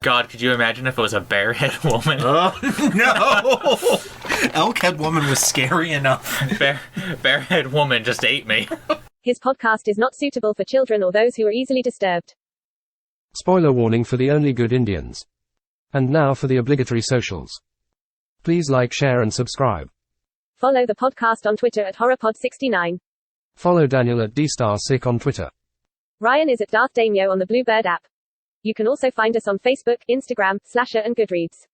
God, could you imagine if it was a bear-head woman? Oh, no! Elk-head woman was scary enough. Bear-head woman just ate me. His podcast is not suitable for children or those who are easily disturbed. Spoiler warning for the only good Indians. And now for the obligatory socials. Please like, share and subscribe. Follow the podcast on Twitter at HorrorPod69. Follow Daniel at DStarSick on Twitter. Ryan is at Darth Damio on the Bluebird app. You can also find us on Facebook, Instagram, Slasher and Goodreads.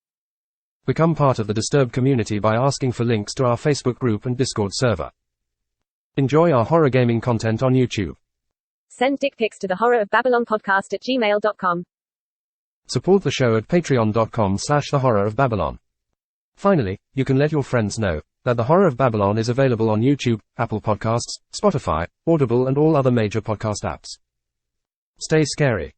Become part of the Disturbed community by asking for links to our Facebook group and Discord server. Enjoy our horror gaming content on YouTube. Send dick pics to the Horror of Babylon podcast at gmail.com. Support the show at patreon.com/thehorrorofbabylon. Finally, you can let your friends know that The Horror of Babylon is available on YouTube, Apple Podcasts, Spotify, Audible and all other major podcast apps. Stay scary.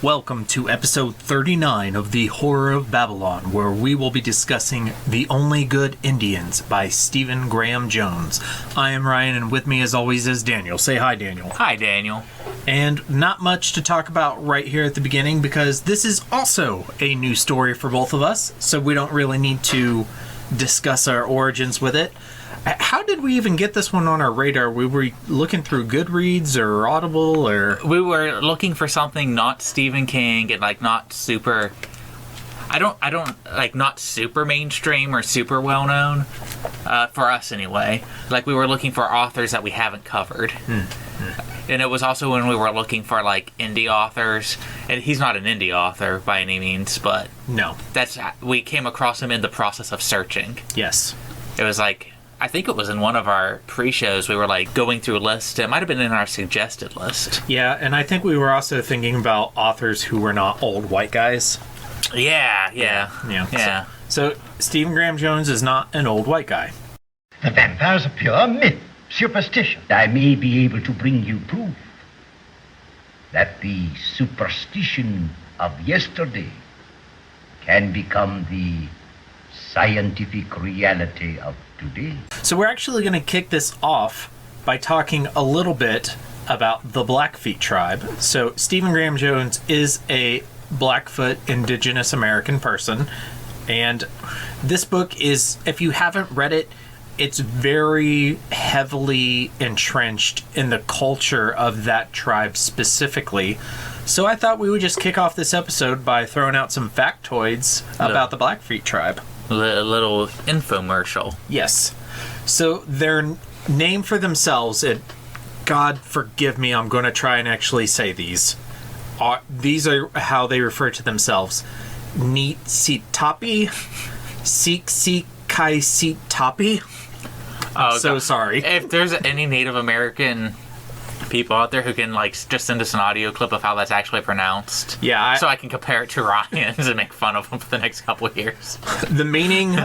Welcome to episode 39 of The Horror of Babylon, where we will be discussing The Only Good Indians by Stephen Graham Jones. I am Ryan, and with me as always is Daniel. Say hi, Daniel. Hi, Daniel. And not much to talk about right here at the beginning, because this is also a new story for both of us, so we don't really need to discuss our origins with it. How did we even get this one on our radar? We were looking through Goodreads or Audible, or... We were looking for something not Stephen King and, like, not super... I don't, like, not super mainstream or super well-known, for us anyway. Like, we were looking for authors that we haven't covered. And it was also when we were looking for, like, indie authors. And he's not an indie author by any means, but... No. We came across him in the process of searching. Yes. It was like... I think it was in one of our pre-shows, we were like going through a list. It might have been in our suggested list. Yeah, and I think we were also thinking about authors who were not old white guys. Yeah. So Stephen Graham Jones is not an old white guy. The vampire's a pure myth, superstition. I may be able to bring you proof that the superstition of yesterday can become the scientific reality of today. So we're actually going to kick this off by talking a little bit about the Blackfeet tribe. So Stephen Graham Jones is a Blackfoot indigenous American person, and this book is, if you haven't read it, it's very heavily entrenched in the culture of that tribe specifically. So I thought we would just kick off this episode by throwing out some factoids about the Blackfeet tribe. A little infomercial. Yes. So their name for themselves, and God forgive me, I'm going to try and actually say these. These are how they refer to themselves. Neetsitapi, Siksikaisitapi. I'm so sorry. If there's any Native American people out there who can like just send us an audio clip of how that's actually pronounced, so I can compare it to Ryan's and make fun of him for the next couple of years. The meaning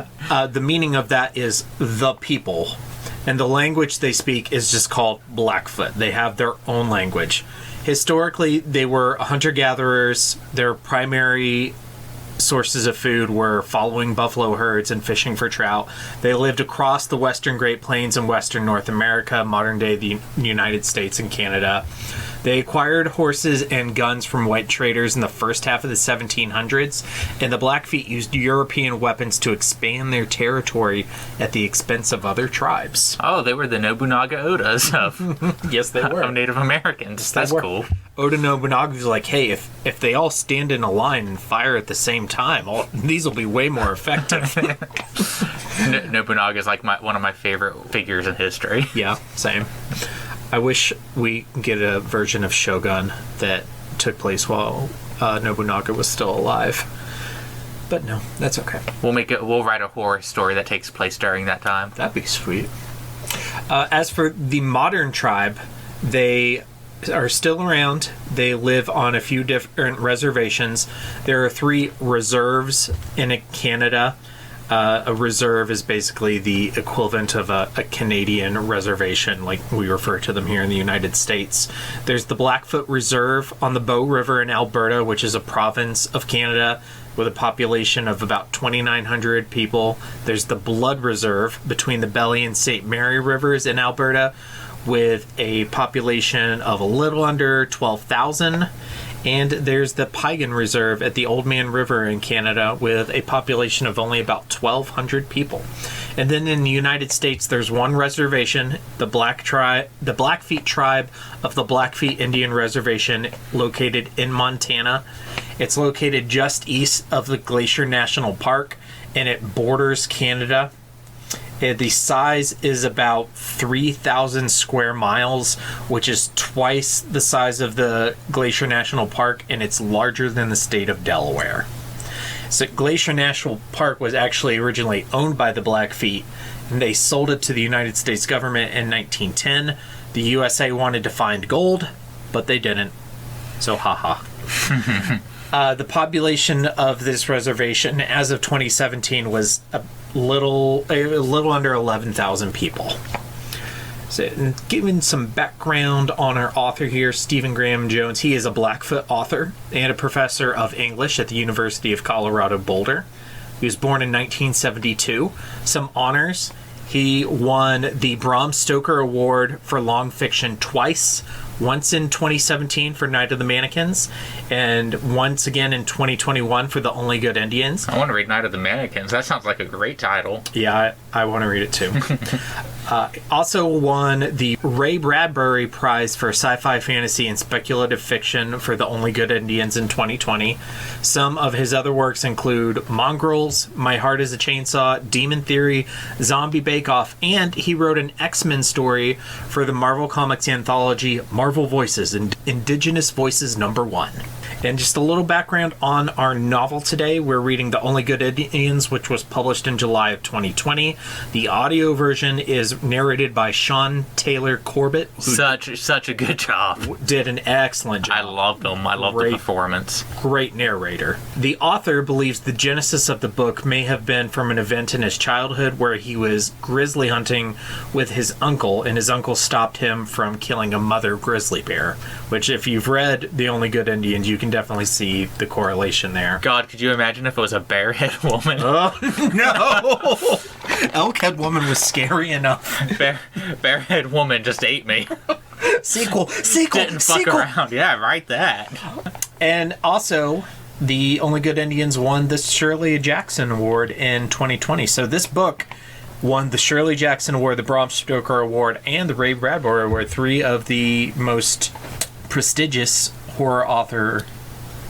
of that is the people, and the language they speak is just called Blackfoot. They have their own language. Historically, they were hunter-gatherers. Their primary sources of food were following buffalo herds and fishing for trout. They lived across the western Great Plains in western North America, modern day the United States and Canada. They acquired horses and guns from white traders in the first half of the 1700s, and the Blackfeet used European weapons to expand their territory at the expense of other tribes. Oh, they were the Nobunaga Odas of yes, they were. Of Native Americans. That's cool. Oda Nobunaga was like, hey, if they all stand in a line and fire at the same time, these will be way more effective. Nobunaga is like one of my favorite figures in history. Yeah, same. I wish we could get a version of Shogun that took place while Nobunaga was still alive. But no, that's okay. We'll write a horror story that takes place during that time. That'd be sweet. As for the modern tribe, they are still around. They live on a few different reservations. There are 3 reserves in Canada. A reserve is basically the equivalent of a Canadian reservation, like we refer to them here in the United States. There's the Blackfoot Reserve on the Bow River in Alberta, which is a province of Canada with a population of about 2,900 people. There's the Blood Reserve between the Belly and St. Mary Rivers in Alberta with a population of a little under 12,000. And there's the Piegan Reserve at the Old Man River in Canada with a population of only about 1,200 people. And then in the United States, there's one reservation, the Blackfeet tribe of the Blackfeet Indian Reservation, located in Montana. It's located just east of the Glacier National Park, and it borders Canada. The size is about 3,000 square miles, which is twice the size of the Glacier National Park, and it's larger than the state of Delaware. So Glacier National Park was actually originally owned by the Blackfeet, and they sold it to the United States government in 1910. The USA wanted to find gold, but they didn't. So haha. The population of this reservation as of 2017 was a little under 11,000 people. So, given some background on our author here, Stephen Graham Jones, he is a Blackfoot author and a professor of English at the University of Colorado Boulder. He was born in 1972. Some honors. He won the Bram Stoker Award for long fiction twice. Once in 2017 for Night of the Mannequins, and once again in 2021 for The Only Good Indians. I want to read Night of the Mannequins. That sounds like a great title. Yeah, I want to read it too. Also won the Ray Bradbury Prize for Sci-Fi, Fantasy, and Speculative Fiction for The Only Good Indians in 2020. Some of his other works include Mongrels, My Heart is a Chainsaw, Demon Theory, Zombie Bake Off, and he wrote an X-Men story for the Marvel Comics anthology Marvel Voices, Indigenous Voices #1. And just a little background on our novel today. We're reading The Only Good Indians, which was published in July of 2020. The audio version is narrated by Sean Taylor Corbett. Such a good job. Did an excellent job. I loved him. I loved the performance. Great narrator. The author believes the genesis of the book may have been from an event in his childhood where he was grizzly hunting with his uncle, and his uncle stopped him from killing a mother grizzly bear, which if you've read The Only Good Indians, you can definitely see the correlation there. God, could you imagine if it was a barehead woman? Oh, no! Elkhead woman was scary enough. Barehead woman just ate me. Sequel! Didn't fuck around. Yeah, write that. And also, The Only Good Indians won the Shirley Jackson Award in 2020. So this book won the Shirley Jackson Award, the Bram Stoker Award, and the Ray Bradbury Award, 3 of the most prestigious horror author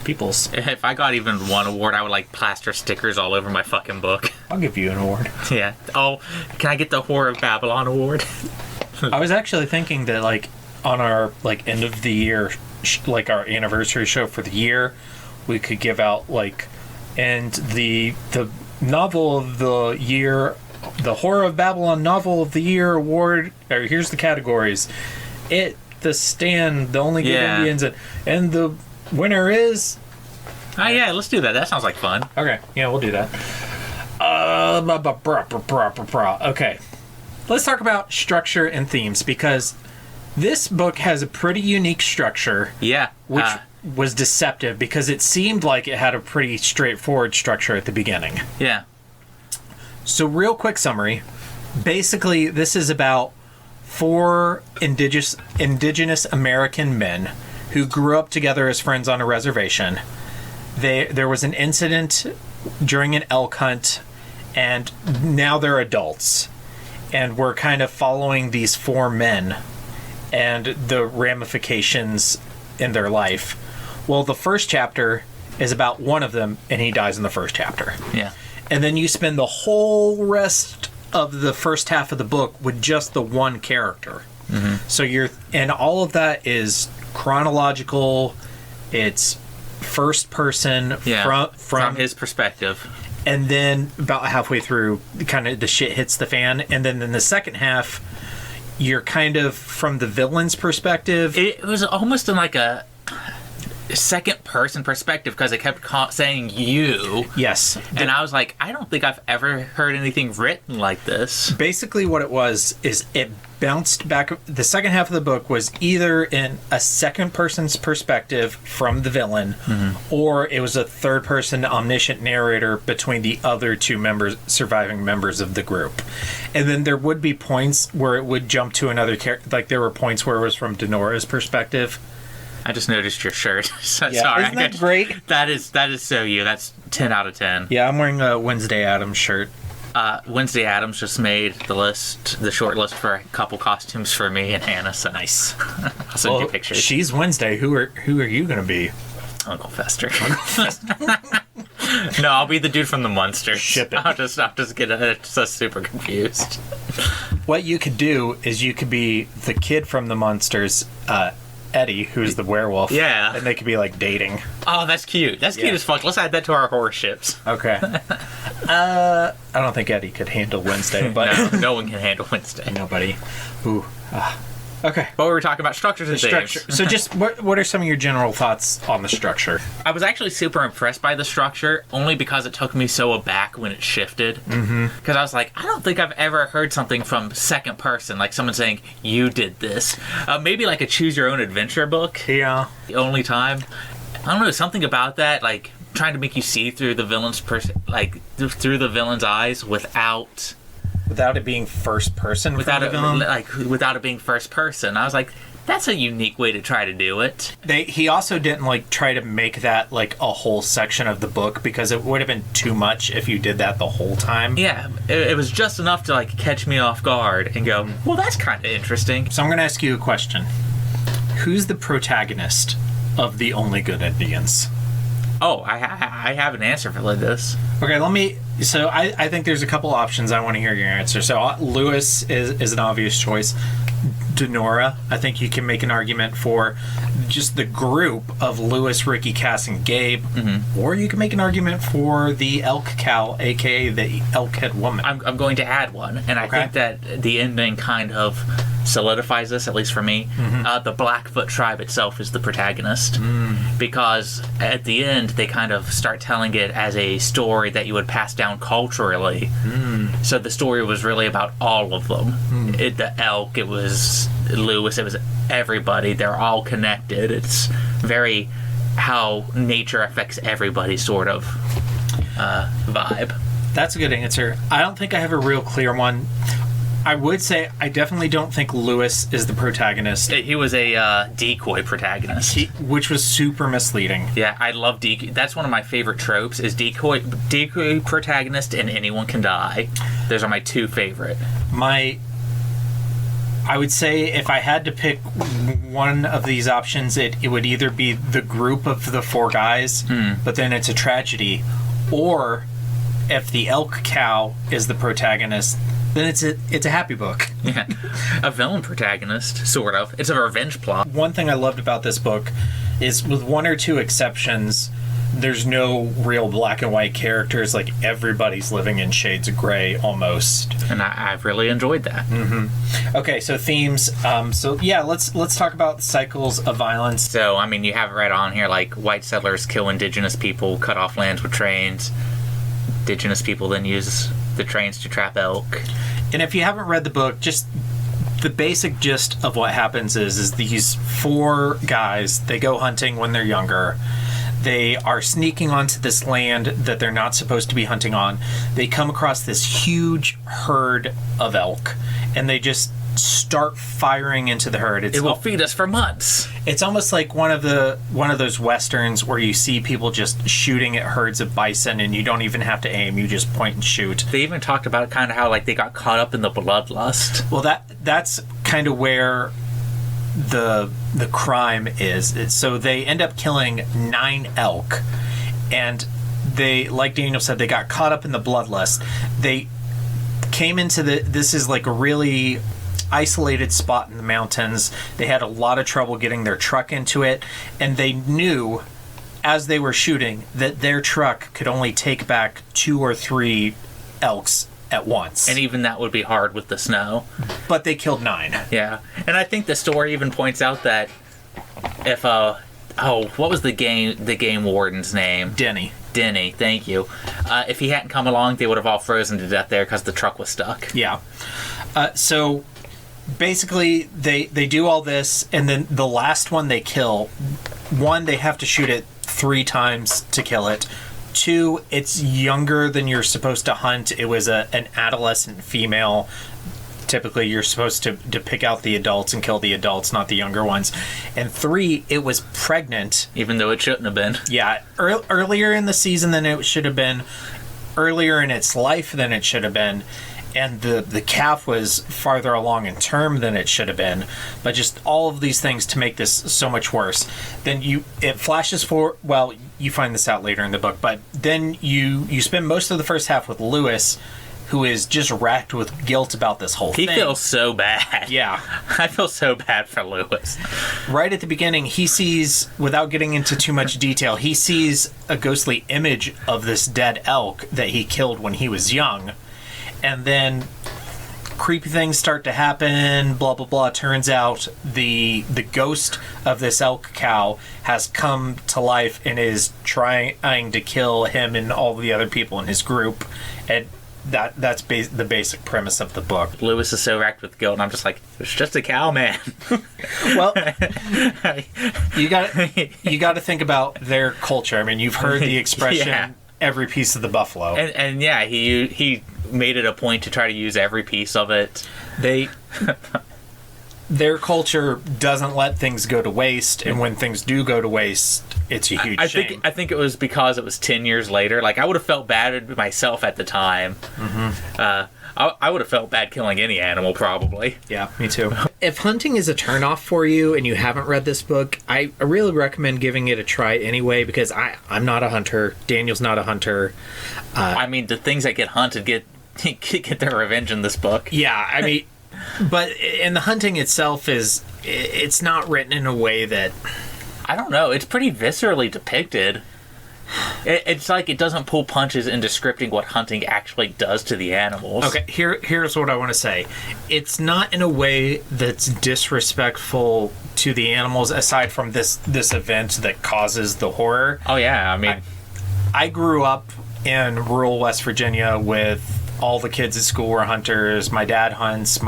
peoples. If I got even one award, I would like plaster stickers all over my fucking book. I'll give you an award. Yeah. Oh, can I get the Horror of Babylon award? I was actually thinking that, like, on our end of the year, like our anniversary show for the year, we could give out and the novel of the year, the Horror of Babylon novel of the year award. Or here's the categories: It, The Stand, The Only Good Indians, and the winner is... Oh yeah, let's do that. That sounds like fun. Okay, yeah, we'll do that. Okay, let's talk about structure and themes, because this book has a pretty unique structure. Yeah. Which was deceptive, because it seemed like it had a pretty straightforward structure at the beginning. Yeah. So real quick summary. Basically, this is about 4 indigenous American men who grew up together as friends on a reservation. There was an incident during an elk hunt, and now they're adults. And we're kind of following these 4 men and the ramifications in their life. Well, the first chapter is about one of them, and he dies in the first chapter. Yeah. And then you spend the whole rest of the first half of the book with just the one character. Mm-hmm. So and all of that is chronological. It's first person from his perspective. And then about halfway through, kind of the shit hits the fan. And then in the second half, you're kind of from the villain's perspective. It was almost in like a second person perspective because it kept saying you. Yes. And I was like, I don't think I've ever heard anything written like this. Basically what it was is it bounced back. The second half of the book was either in a second person's perspective from the villain, or it was a third person omniscient narrator between the other two surviving members of the group. And then there would be points where it would jump to another character. Like there were points where it was from Denora's perspective. I just noticed your shirt. So, yeah, sorry. Isn't that great? That is so you. That's 10 out of 10. Yeah, I'm wearing a Wednesday Addams shirt. Wednesday Addams just made the short list for a couple costumes for me and Hannah. So nice. I'll send you pictures. She's Wednesday. Who are you going to be? Uncle Fester. No, I'll be the dude from the Munsters. Ship it. I'll just get so super confused. What you could do is you could be the kid from the Munsters, Eddie, who's the werewolf. Yeah. And they could be like dating. Oh, that's cute. That's cute as fuck. Let's add that to our horror ships. Okay. I don't think Eddie could handle Wednesday, but no one can handle Wednesday. Nobody. Ooh. Okay. But we were talking about structures and Structure. themes. So just what are some of your general thoughts on the structure? I was actually super impressed by the structure, only because it took me so aback when it shifted. Because I was like, I don't think I've ever heard something from second person, like someone saying, you did this. Maybe like a choose your own adventure book. Yeah. The only time. I don't know, something about that, like trying to make you see through the villain's through the villain's eyes without it being first person. Without it being first person. I was like, that's a unique way to try to do it. He also didn't like try to make that like a whole section of the book, because it would have been too much if you did that the whole time. Yeah, it was just enough to like catch me off guard and go, well, that's kind of interesting. So I'm going to ask you a question. Who's the protagonist of The Only Good Indians? Oh, I have an answer for this. Okay, so I think there's a couple options. I want to hear your answer. So Lewis is an obvious choice. Denora, I think you can make an argument for just the group of Lewis, Ricky, Cass, and Gabe. Or you can make an argument for the elk cow, aka the elk-head woman. I'm going to add one, and I think that the ending kind of solidifies this, at least for me. The Blackfoot tribe itself is the protagonist, because at the end they kind of start telling it as a story that you would pass down culturally. So the story was really about all of them. The elk, it was Lewis, it was everybody. They're all connected. It's very how nature affects everybody sort of vibe. That's a good answer. I don't think I have a real clear one. I would say I definitely don't think Lewis is the protagonist. He was a decoy protagonist. Which was super misleading. Yeah, I love decoy. That's one of my favorite tropes, is decoy protagonist and anyone can die. Those are my two favorite. I would say if I had to pick one of these options, it would either be the group of the four guys, but then it's a tragedy, or if the elk cow is the protagonist, then it's a happy book. Yeah, a villain protagonist, sort of. It's a revenge plot. One thing I loved about this book is, with one or two exceptions, there's no real black and white characters. Like, everybody's living in shades of gray almost. And I've really enjoyed that. Okay, so themes. Let's talk about cycles of violence. So, I mean, you have it right on here, like, white settlers kill indigenous people, cut off lands with trains. Indigenous people then use the trains to trap elk. And if you haven't read the book, just the basic gist of what happens is these four guys, they go hunting when they're younger. They are sneaking onto this land that they're not supposed to be hunting on. They come across this huge herd of elk, and they just start firing into the herd. It will feed us for months. It's almost like one of those westerns where you see people just shooting at herds of bison, and you don't even have to aim; you just point and shoot. They even talked about kind of how like they got caught up in the bloodlust. Well, that's kind of where the crime is. So they end up killing 9 elk, and they, like Daniel said, they got caught up in the bloodlust. They came into this is like a really isolated spot in the mountains. They had a lot of trouble getting their truck into it, and they knew as they were shooting that their truck could only take back 2 or 3 elks at once. And even that would be hard with the snow. But they killed 9. Yeah. And I think the story even points out that if what was the game warden's name? Denny, thank you. If he hadn't come along, they would have all frozen to death there because the truck was stuck. Yeah. So basically, they do all this, and then the last one they kill, 1, they have to shoot it 3 times to kill it. 2, it's younger than you're supposed to hunt. It was an adolescent female. Typically, you're supposed to pick out the adults and kill the adults, not the younger ones. And 3, it was pregnant. Even though it shouldn't have been. Yeah, earlier in the season than it should have been. Earlier in its life than it should have been. And the calf was farther along in term than it should have been. But just all of these things to make this so much worse. Then it flashes for, well, you find this out later in the book, but then you spend most of the first half with Lewis, who is just racked with guilt about this whole thing. He feels so bad. Yeah. I feel so bad for Lewis. Right at the beginning, he sees, without getting into too much detail, he sees a ghostly image of this dead elk that he killed when he was young. And then creepy things start to happen, blah, blah, blah. Turns out the ghost of this elk cow has come to life and is trying to kill him and all the other people in his group. And that's the basic premise of the book. Lewis is so racked with guilt, and I'm just like, it's just a cow, man. Well, you got to think about their culture. I mean, you've heard the expression, Yeah. every piece of the buffalo. And yeah, he made it a point to try to use every piece of it. Their culture doesn't let things go to waste, and when things do go to waste, it's a huge shame. I think it was because it was 10 years later. Like, I would have felt bad myself at the time. Mm-hmm. I would have felt bad killing any animal, probably. Yeah, me too. If hunting is a turnoff for you and you haven't read this book, I really recommend giving it a try anyway, because I'm not a hunter. Daniel's not a hunter. I mean, the things that get hunted get their revenge in this book. Yeah, I mean, but and the hunting itself it's not written in a way that, I don't know. It's pretty viscerally depicted. It's like it doesn't pull punches in describing what hunting actually does to the animals. Okay, here's what I want to say. It's not in a way that's disrespectful to the animals, aside from this event that causes the horror. Oh yeah, I mean, I grew up in rural West Virginia with all the kids at school were hunters. My dad hunts.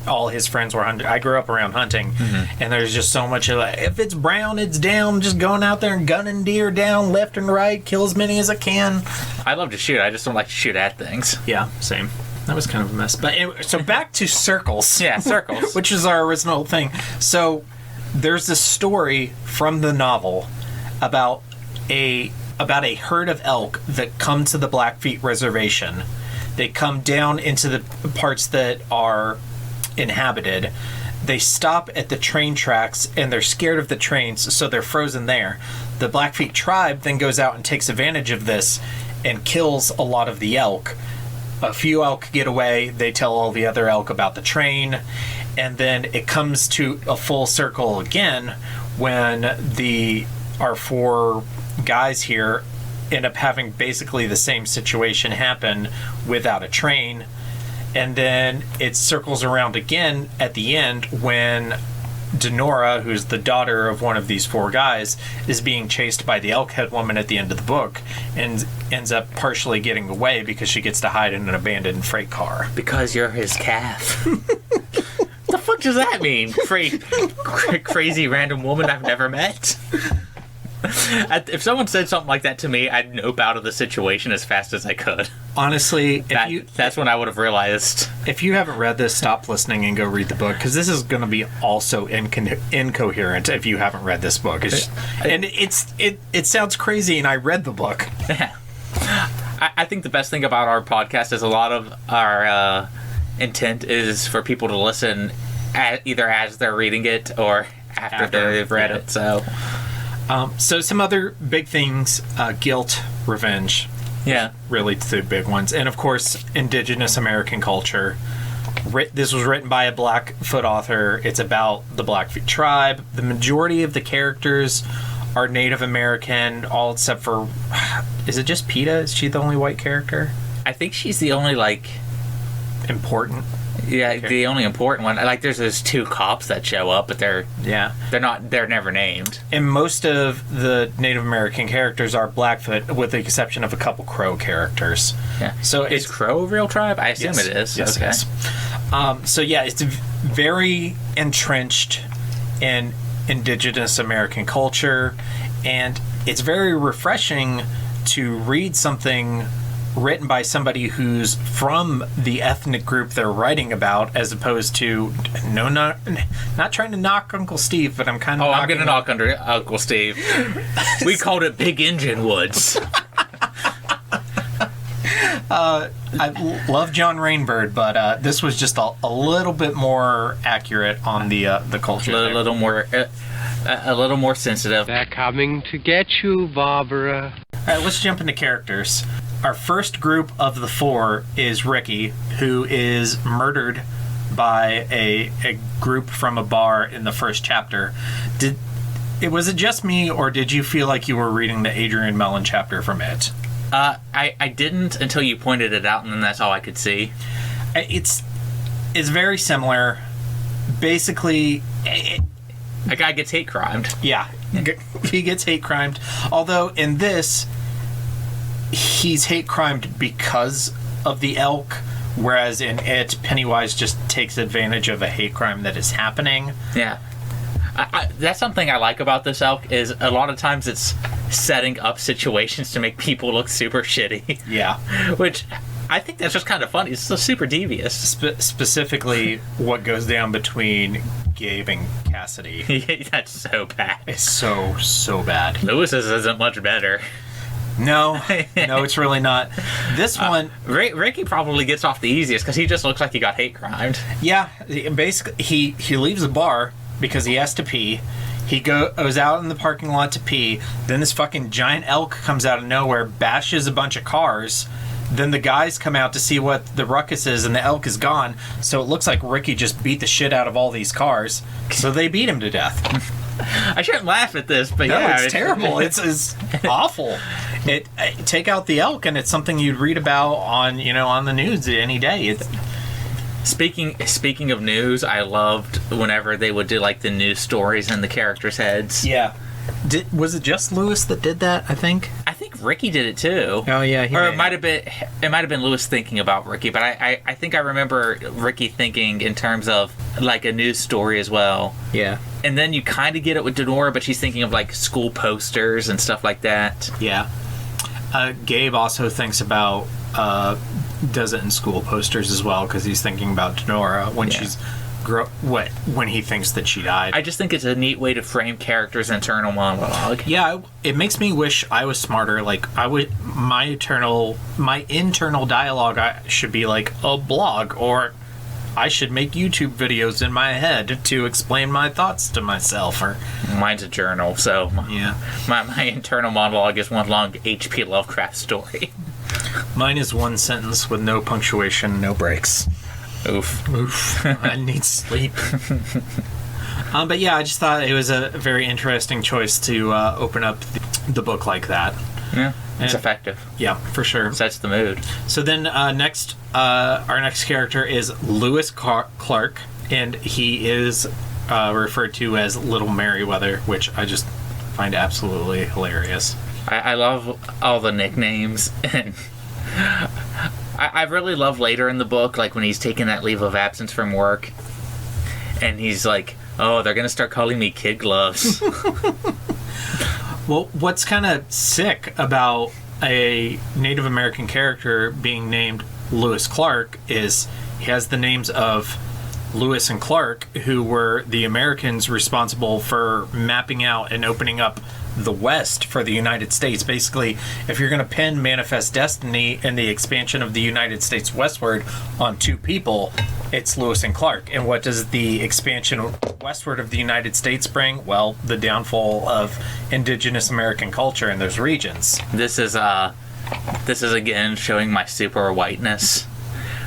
All his friends were hunters. I grew up around hunting, and there's just so much of like, if it's brown, it's down. Just going out there and gunning deer down left and right, kill as many as I can. I love to shoot. I just don't like to shoot at things. Yeah, same. That was kind of a mess. But anyway, so back to circles. Yeah, circles. Which is our original thing. So there's this story from the novel about a herd of elk that come to the Blackfeet Reservation. They come down into the parts that are inhabited. They stop at the train tracks, and they're scared of the trains, so they're frozen there. The Blackfeet tribe then goes out and takes advantage of this and kills a lot of the elk. A few elk get away. They tell all the other elk about the train, and then it comes to a full circle again when our 4 guys here end up having basically the same situation happen without a train. And then it circles around again at the end when Denora, who's the daughter of one of these 4 guys, is being chased by the elk-head woman at the end of the book and ends up partially getting away because she gets to hide in an abandoned freight car. Because you're his calf. The fuck does that mean? Crazy random woman I've never met? If someone said something like that to me, I'd nope out of the situation as fast as I could. Honestly, that's when I would have realized. If you haven't read this, stop listening and go read the book, because this is going to be also incoherent if you haven't read this book. It sounds crazy, and I read the book. Yeah. I think the best thing about our podcast is a lot of our intent is for people to listen either as they're reading it or after they've read it. So some other big things, guilt, revenge. Yeah. Really the big ones. And of course, indigenous American culture. This was written by a Blackfoot author. It's about the Blackfeet tribe. The majority of the characters are Native American, all except for... Is it just PETA? Is she the only white character? I think she's the only, important. Yeah, the only important one. Like, there's those 2 cops that show up, but they're never named. And most of the Native American characters are Blackfoot, with the exception of a couple Crow characters. Yeah. So is Crow a real tribe? I assume it is. Yes, okay. it is. So yeah, it's very entrenched in indigenous American culture, and it's very refreshing to read something written by somebody who's from the ethnic group they're writing about, as opposed to not trying to knock Uncle Steve, but I'm kind of I'm gonna knock under Uncle Steve. We called it Big Engine Woods. I love John Rainbird, but this was just a little bit more accurate on the culture. A little more sensitive. They're coming to get you, Barbara. All right, let's jump into characters. Our first group of the 4 is Ricky, who is murdered by a group from a bar in the first chapter. Was it just me, or did you feel like you were reading the Adrian Mellon chapter from it? I didn't until you pointed it out, and then that's all I could see. It's very similar. Basically, a guy gets hate crimed. Yeah, he gets hate crimed. Although in this, he's hate crimed because of the elk, whereas in it, Pennywise just takes advantage of a hate crime that is happening. Yeah. That's something I like about this elk, is a lot of times it's setting up situations to make people look super shitty. Yeah. Which I think that's just kind of funny. It's so super devious. Specifically, what goes down between Gabe and Cassidy. That's so bad. It's so bad. Lewis's isn't much better. No, it's really not. This one... Ricky probably gets off the easiest because he just looks like he got hate crimed. Yeah, basically, he leaves the bar because he has to pee. He goes out in the parking lot to pee. Then this fucking giant elk comes out of nowhere, bashes a bunch of cars. Then the guys come out to see what the ruckus is, and the elk is gone. So it looks like Ricky just beat the shit out of all these cars. So they beat him to death. I shouldn't laugh at this, but no, yeah. It's terrible. It's awful. Take out the elk, and it's something you'd read about on the news any day. Speaking of news, I loved whenever they would do like the news stories in the characters' heads. Yeah. Was it just Lewis that did that? I think Ricky did it too. Oh yeah, it might have been Lewis thinking about Ricky, but I think I remember Ricky thinking in terms of like a news story as well. Yeah. And then you kind of get it with Denora, but she's thinking of like school posters and stuff like that. Yeah. Gabe also thinks about does it in school posters as well, because he's thinking about Denora when she's when he thinks that she died. I just think it's a neat way to frame characters' internal monologue. Yeah, it makes me wish I was smarter. Like my internal dialogue should be like a blog, or I should make YouTube videos in my head to explain my thoughts to myself. Or mine's a journal, so yeah, my internal monologue is one long H.P. Lovecraft story. Mine is one sentence with no punctuation, no breaks. Oof. I need sleep. But yeah, I just thought it was a very interesting choice to open up the book like that. Yeah, it's effective. Yeah, for sure. Sets the mood. So then our next character is Lewis Clark, and he is referred to as Little Merriweather, which I just find absolutely hilarious. I love all the nicknames, and I really love later in the book, like when he's taking that leave of absence from work, and he's like, "Oh, they're gonna start calling me Kid Gloves." Well, what's kind of sick about a Native American character being named Lewis Clark is he has the names of Lewis and Clark, who were the Americans responsible for mapping out and opening up the West for the United States. Basically, if you're going to pin Manifest Destiny and the expansion of the United States westward on two people, it's Lewis and Clark. And what does the expansion westward of the United States bring? Well, the downfall of indigenous American culture in those regions. This is again showing my super whiteness.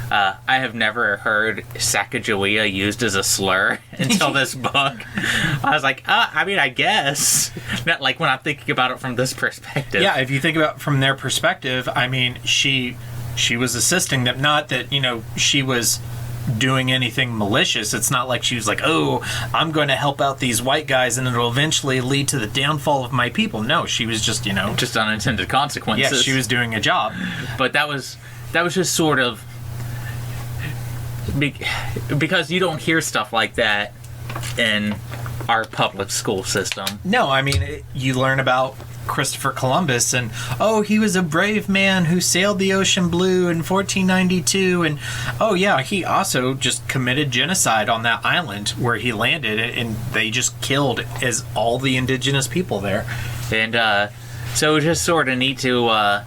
I have never heard Sacagawea used as a slur until this book. I was like, I guess. Not like when I'm thinking about it from this perspective. Yeah, if you think about it from their perspective, I mean, she she was assisting them. Not that, she was doing anything malicious. It's not like she was like, oh, I'm going to help out these white guys and it'll eventually lead to the downfall of my people. No, she was just, just unintended consequences. Yes, she was doing a job. But that was just sort of because you don't hear stuff like that in our public school system. No, I mean, you learn about Christopher Columbus and, oh, he was a brave man who sailed the ocean blue in 1492, and oh yeah, he also just committed genocide on that island where he landed, and they just killed all the indigenous people there. And so it just sort of neat to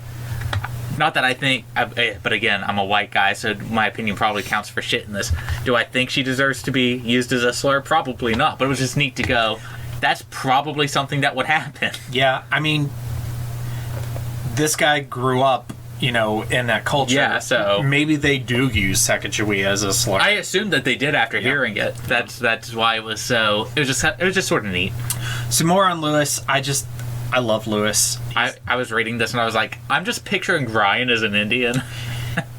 not that I think, but again, I'm a white guy, so my opinion probably counts for shit in this. Do I think she deserves to be used as a slur? Probably not, but it was just neat to go, that's probably something that would happen. Yeah, I mean, this guy grew up, in that culture. Yeah, so maybe they do use Sacagawea as a slur. I assumed that they did after hearing it. That's why it was so. It was just sort of neat. Some more on Lewis. I love Lewis. I was reading this and I was like, I'm just picturing Ryan as an Indian.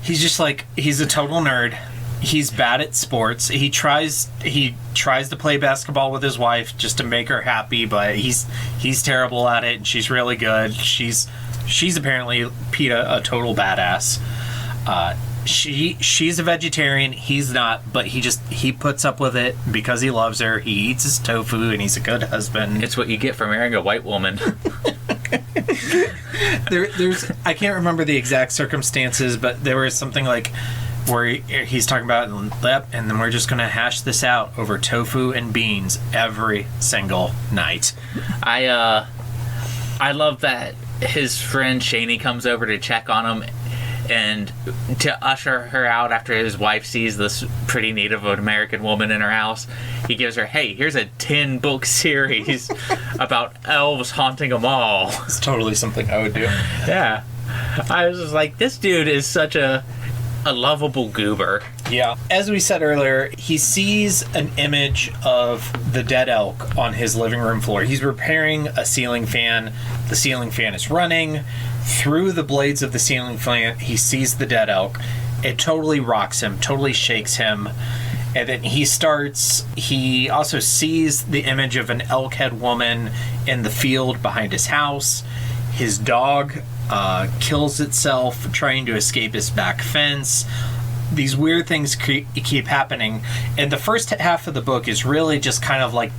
He's just like, he's a total nerd. He's bad at sports. He tries to play basketball with his wife just to make her happy, but he's terrible at it, and she's really good. She's apparently, PETA, a total badass. She's a vegetarian. He's not, but he puts up with it because he loves her. He eats his tofu, and he's a good husband. It's what you get for marrying a white woman. There's I can't remember the exact circumstances, but there was something like where he's talking about, and then we're just going to hash this out over tofu and beans every single night. I love that his friend Shelley comes over to check on him and to usher her out after his wife sees this pretty Native American woman in her house. He gives her, hey, here's a 10-book series about elves haunting a mall. It's totally something I would do. Yeah. I was just like, this dude is such a lovable goober. Yeah. As we said earlier, he sees an image of the dead elk on his living room floor. He's repairing a ceiling fan. The ceiling fan is running. Through the blades of the ceiling fan, he sees the dead elk. It totally rocks him, totally shakes him. And then he also sees the image of an elk-head woman in the field behind his house. His dog kills itself trying to escape his back fence. These weird things keep happening. And the first half of the book is really just kind of like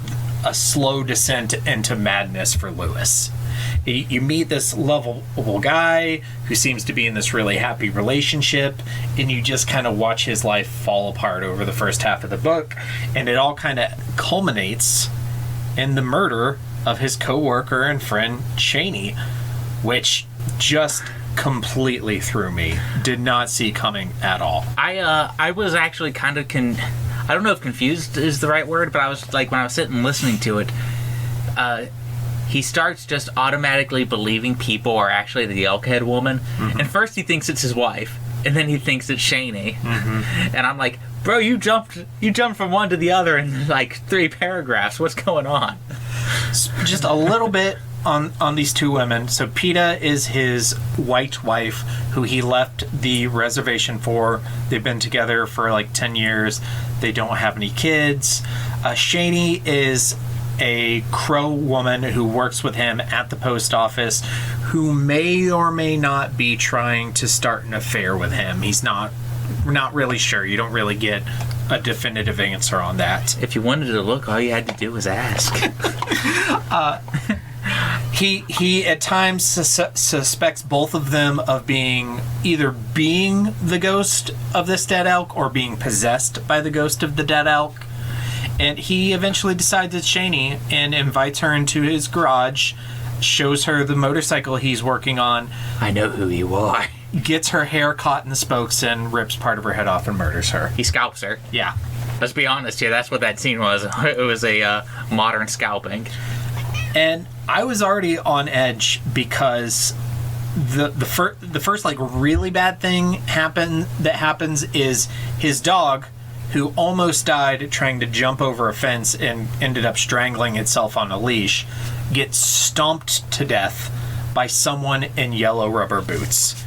a slow descent into madness for Lewis. You meet this lovable guy who seems to be in this really happy relationship, and you just kind of watch his life fall apart over the first half of the book, and it all kind of culminates in the murder of his co-worker and friend Cheney, which just completely threw me. Did not see coming at all. I was actually kind of I don't know if confused is the right word, but I was like, when I was sitting and listening to it, he starts just automatically believing people are actually the elk-head woman. Mm-hmm. And first he thinks it's his wife, and then he thinks it's Shelley. Mm-hmm. And I'm like, bro, you jumped from one to the other in like 3 paragraphs. What's going on? Just a little bit on these two women. So PETA is his white wife, who he left the reservation for. They've been together for like 10 years. They don't have any kids. Shelley is a Crow woman who works with him at the post office, who may or may not be trying to start an affair with him. We're not really sure. You don't really get a definitive answer on that. If you wanted to look, all you had to do was ask. He at times suspects both of them of either being the ghost of this dead elk or being possessed by the ghost of the dead elk. And he eventually decides it's Shelley and invites her into his garage, shows her the motorcycle he's working on. I know who you are. Gets her hair caught in the spokes and rips part of her head off and murders her. He scalps her. Yeah. Let's be honest here, that's what that scene was. It was a modern scalping. And I was already on edge because the first like really bad thing that happens is his dog, who almost died trying to jump over a fence and ended up strangling itself on a leash, gets stomped to death by someone in yellow rubber boots.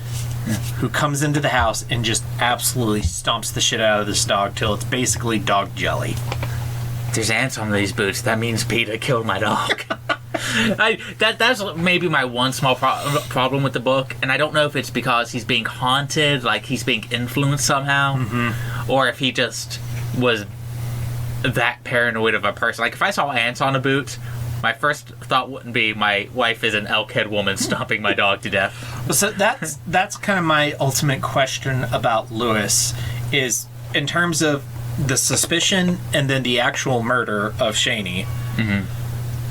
who comes into the house and just absolutely stomps the shit out of this dog till it's basically dog jelly. There's ants on these boots. That means PETA killed my dog. That's maybe my one small problem with the book, and I don't know if it's because he's being haunted, like he's being influenced somehow, or if he just was that paranoid of a person. Like if I saw ants on a boot, my first thought wouldn't be my wife is an elk-head woman stomping my dog to death. So that's kind of my ultimate question about Lewis, is in terms of the suspicion and then the actual murder of Shelley.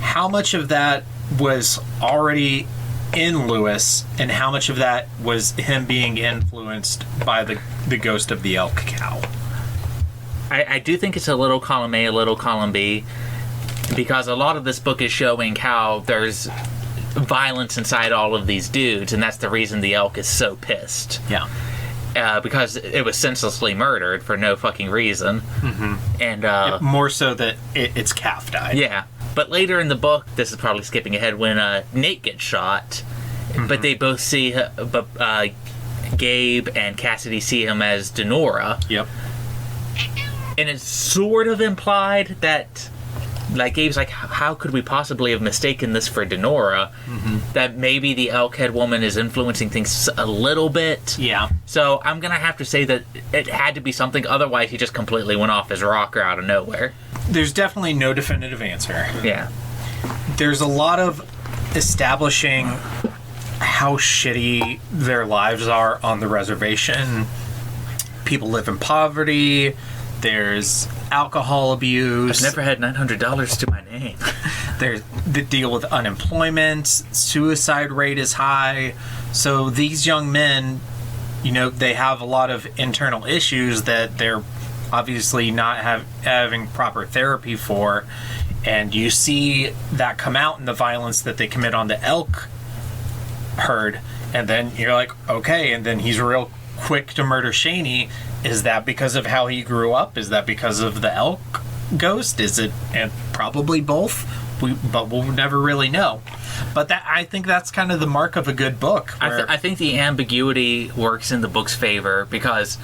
How much of that was already in Lewis, and how much of that was him being influenced by the ghost of the elk cow? I do think it's a little column A, a little column B, because a lot of this book is showing how there's violence inside all of these dudes, and that's the reason the elk is so pissed. Yeah. Because it was senselessly murdered for no fucking reason. And more so that its calf died. Yeah. But later in the book, this is probably skipping ahead, when Nate gets shot, but they both see Gabe and Cassidy see him as Denora. Yep. And it's sort of implied that, like, Gabe's like, how could we possibly have mistaken this for Denora? That maybe the elk-head woman is influencing things a little bit. Yeah. So I'm going to have to say that it had to be something, otherwise he just completely went off his rocker out of nowhere. There's definitely no definitive answer. Yeah. There's a lot of establishing how shitty their lives are on the reservation. People live in poverty. There's alcohol abuse. I've never had $900 to my name. There's the deal with unemployment. Suicide rate is high. So these young men, you know, they have a lot of internal issues that they're obviously not having proper therapy for. And you see that come out in the violence that they commit on the elk herd. And then you're like, okay, and then he's real quick to murder Shelley. Is that because of how he grew up? Is that because of the elk ghost? Is it? And probably both. But we'll never really know. But I think that's kind of the mark of a good book. I think the ambiguity works in the book's favor, because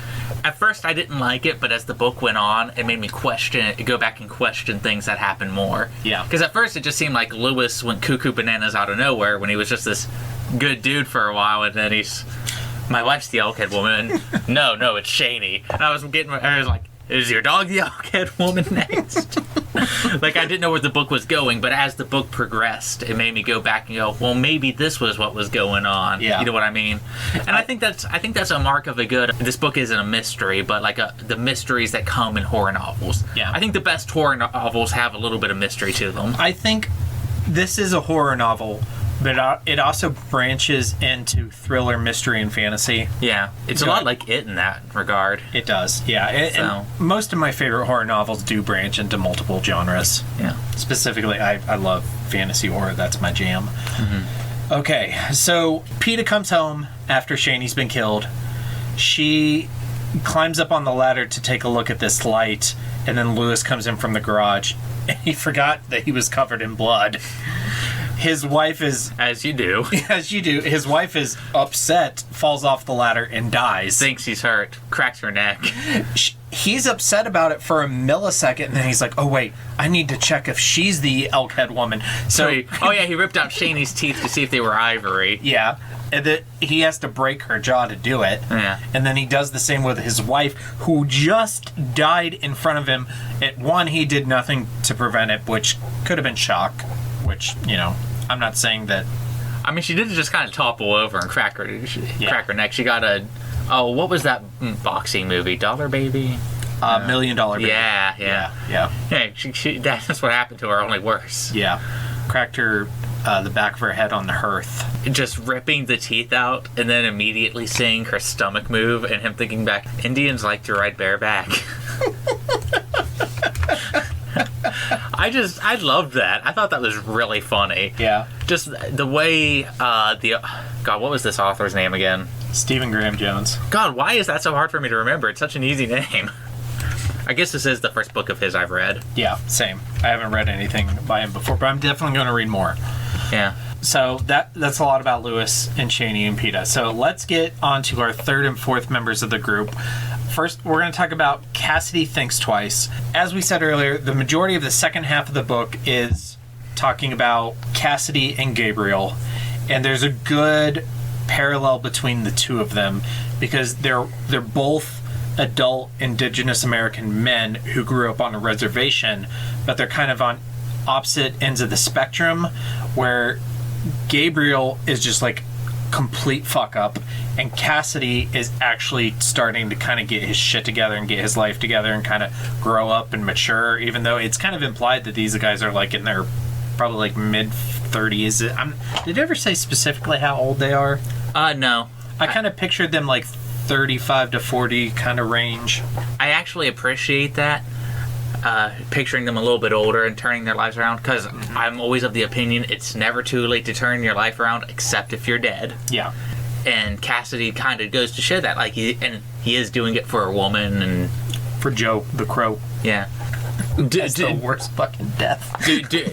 at first I didn't like it, but as the book went on, it made me go back and question things that happened more. Yeah. Because at first it just seemed like Lewis went cuckoo bananas out of nowhere when he was just this good dude for a while, and then my wife's the elk-head woman. No, it's Shelley. And I was like, is your dog the elk-head woman next? Like, I didn't know where the book was going, but as the book progressed, it made me go back and go, well, maybe this was what was going on. Yeah. You know what I mean? And I think that's a mark of a good. This book isn't a mystery, but like the mysteries that come in horror novels. Yeah. I think the best horror novels have a little bit of mystery to them. I think this is a horror novel, but it also branches into thriller, mystery, and fantasy. Yeah, it's a lot like it in that regard. It does, yeah. And most of my favorite horror novels do branch into multiple genres. Yeah. Specifically, I love fantasy horror. That's my jam. Okay, so PETA comes home after Shelley's been killed. She climbs up on the ladder to take a look at this light, and then Lewis comes in from the garage, and he forgot that he was covered in blood. His wife is... As you do. As you do. His wife is upset, falls off the ladder, and dies. Thinks he's hurt. Cracks her neck. He's upset about it for a millisecond, and then he's like, oh, wait, I need to check if she's the elk-head woman. So he ripped out Shelley's teeth to see if they were ivory. Yeah. And he has to break her jaw to do it. Yeah. And then he does the same with his wife, who just died in front of him. He did nothing to prevent it, which could have been shock, which, you know... I'm not saying that... I mean, she did just kind of topple over and crack her neck. She got what was that boxing movie? Dollar Baby? $1 Million Baby. Yeah. Hey, that's what happened to her, only worse. Yeah. Cracked her, the back of her head on the hearth. Just ripping the teeth out and then immediately seeing her stomach move and him thinking back, Indians like to ride bareback. I loved that. I thought that was really funny. Yeah. Just the way God, what was this author's name again? Stephen Graham Jones. God, why is that so hard for me to remember? It's such an easy name. I guess this is the first book of his I've read. Yeah, same. I haven't read anything by him before, but I'm definitely going to read more. Yeah. So that's a lot about Lewis and Cheney and PETA. So let's get on to our third and fourth members of the group. First, we're going to talk about Cassidy Thinks Twice. As we said earlier, the majority of the second half of the book is talking about Cassidy and Gabriel. And there's a good parallel between the two of them because they're both adult Indigenous American men who grew up on a reservation, but they're kind of on opposite ends of the spectrum, where Gabriel is just like complete fuck up and Cassidy is actually starting to kind of get his shit together and get his life together and kind of grow up and mature, even though it's kind of implied that these guys are like in their probably like mid 30s. Did it ever say specifically how old they are? No. I kind of pictured them like 35 to 40 kind of range. I actually appreciate that. Picturing them a little bit older and turning their lives around, because I'm always of the opinion it's never too late to turn your life around, except if you're dead. Yeah. And Cassidy kind of goes to show that, like, he is doing it for a woman and for Joe the Crow. Yeah. That's the worst fucking death.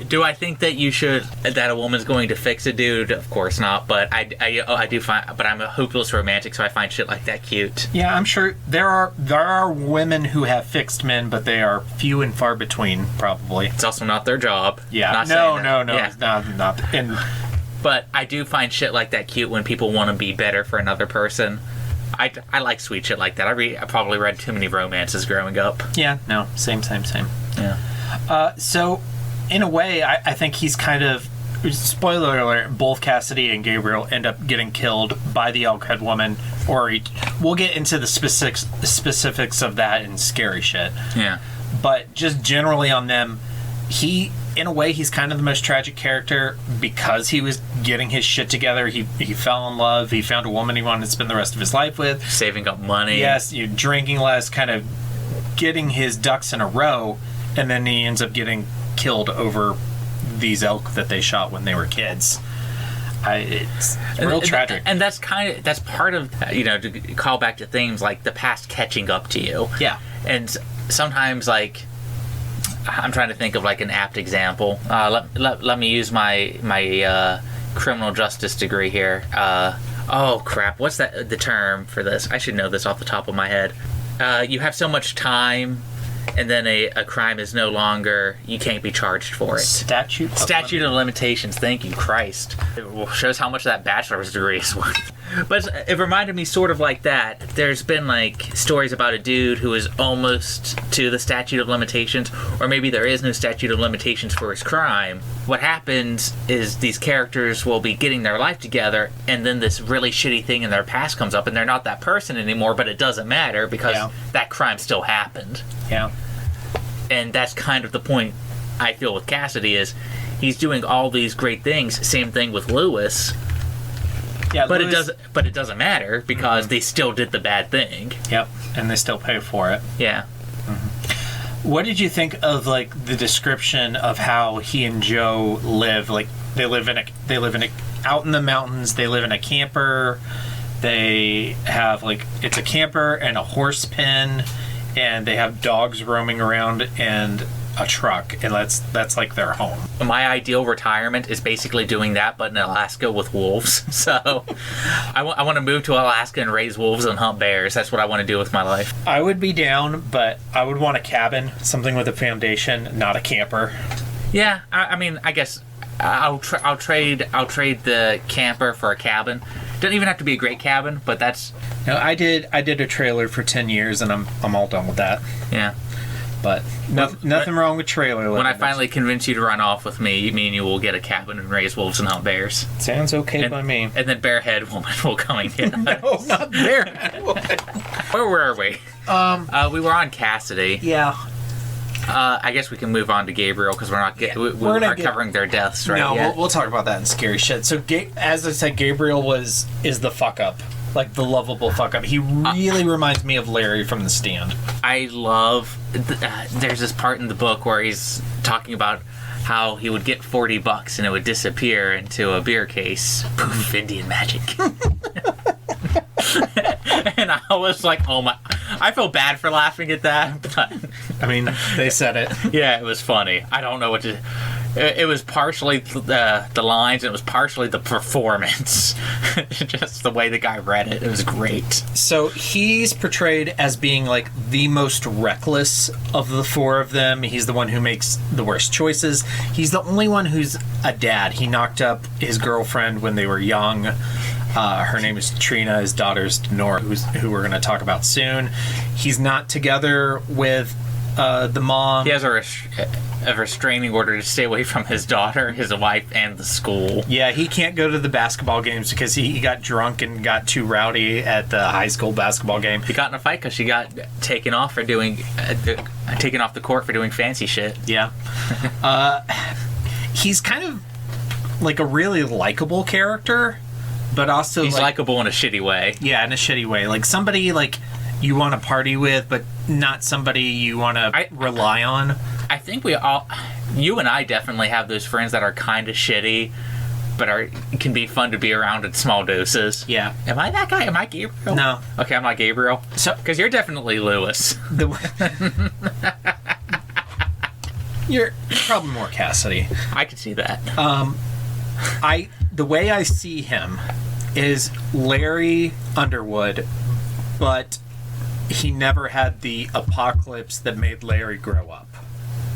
Do I think that that a woman's going to fix a dude? Of course not. But I do find, but I'm a hopeless romantic, so I find shit like that cute. Yeah, I'm sure there are women who have fixed men, but they are few and far between, probably. It's also not their job. Yeah. No. Yeah. It's not. And but I do find shit like that cute when people want to be better for another person. I like sweet shit like that. I probably read too many romances growing up. Yeah, no, same. Yeah. So, in a way, I think he's kind of... Spoiler alert, both Cassidy and Gabriel end up getting killed by the Elkhead woman, we'll get into the specifics of that in scary shit. Yeah. But just generally on them, in a way, he's kind of the most tragic character because he was getting his shit together. He fell in love. He found a woman he wanted to spend the rest of his life with. Saving up money. Yes, you're drinking less, kind of getting his ducks in a row, and then he ends up getting killed over these elk that they shot when they were kids. It's real tragic. And that's part of, to call back to things like the past catching up to you. Yeah. And sometimes, like, I'm trying to think of like an apt example. Let me use my criminal justice degree here. Oh crap! What's the term for this? I should know this off the top of my head. You have so much time, and then a crime is no longer. You can't be charged for it. Statute of limitations. Thank you, Christ. It shows how much that bachelor's degree is worth. But it reminded me sort of like that. There's been like stories about a dude who is almost to the statute of limitations, or maybe there is no statute of limitations for his crime. What happens is these characters will be getting their life together, and then this really shitty thing in their past comes up, and they're not that person anymore, but it doesn't matter because that crime still happened. Yeah. And that's kind of the point I feel with Cassidy is he's doing all these great things. Same thing with Lewis. Yeah, but it doesn't matter because they still did the bad thing. Yep, and they still pay for it. Yeah. Mm-hmm. What did you think of like the description of how he and Joe live? Like they live out in the mountains. They live in a camper. They have it's a camper and a horse pen, and they have dogs roaming around and a truck, and that's like their home. My ideal retirement is basically doing that, but in Alaska with wolves. So I want to move to Alaska and raise wolves and hunt bears. That's what I want to do with my life. I would be down, but I would want a cabin, something with a foundation, not a camper. Yeah, I mean, I guess I'll trade the camper for a cabin. Doesn't even have to be a great cabin, but that's. I did a trailer for 10 years, and I'm all done with that. Yeah. But nothing wrong with trailer living. When I finally convince you to run off with me, me and you will get a cabin and raise wolves and hunt bears. Sounds okay by me. And then Bearhead Woman will come and get us. No, not Bearhead Woman. Where were we? We were on Cassidy. Yeah. I guess we can move on to Gabriel because we're not covering their deaths right yet. No, we'll talk about that in scary shit. So, as I said, Gabriel is the fuck up. Like the lovable fuck up. He really reminds me of Larry from The Stand. I love... there's this part in the book where he's talking about how he would get $40 and it would disappear into a beer case. Poof, Indian magic. And I was like, oh my... I feel bad for laughing at that, but... I mean, they said it. Yeah, it was funny. I don't know what to... It was partially the lines, and it was partially the performance. Just the way the guy read it. It was great. So he's portrayed as being like the most reckless of the four of them. He's the one who makes the worst choices. He's the only one who's a dad. He knocked up his girlfriend when they were young. Her name is Trina. His daughter's Nora, who we're going to talk about soon. He's not together with the mom. He has a restraining order to stay away from his daughter, his wife, and the school. Yeah, he can't go to the basketball games because he got drunk and got too rowdy at the high school basketball game. He got in a fight because she got taken off for doing taken off the court for doing fancy shit. Yeah. He's kind of like a really likable character, but also he's likable in a shitty way. Yeah, in a shitty way. Like somebody like you want to party with, but not somebody you want to rely on. I think you and I definitely have those friends that are kind of shitty, but can be fun to be around in small doses. Yeah. Am I that guy? Am I Gabriel? No. Okay, I'm not Gabriel. So, because you're definitely Lewis. You're probably more Cassidy. I can see that. The way I see him is Larry Underwood, but he never had the apocalypse that made Larry grow up.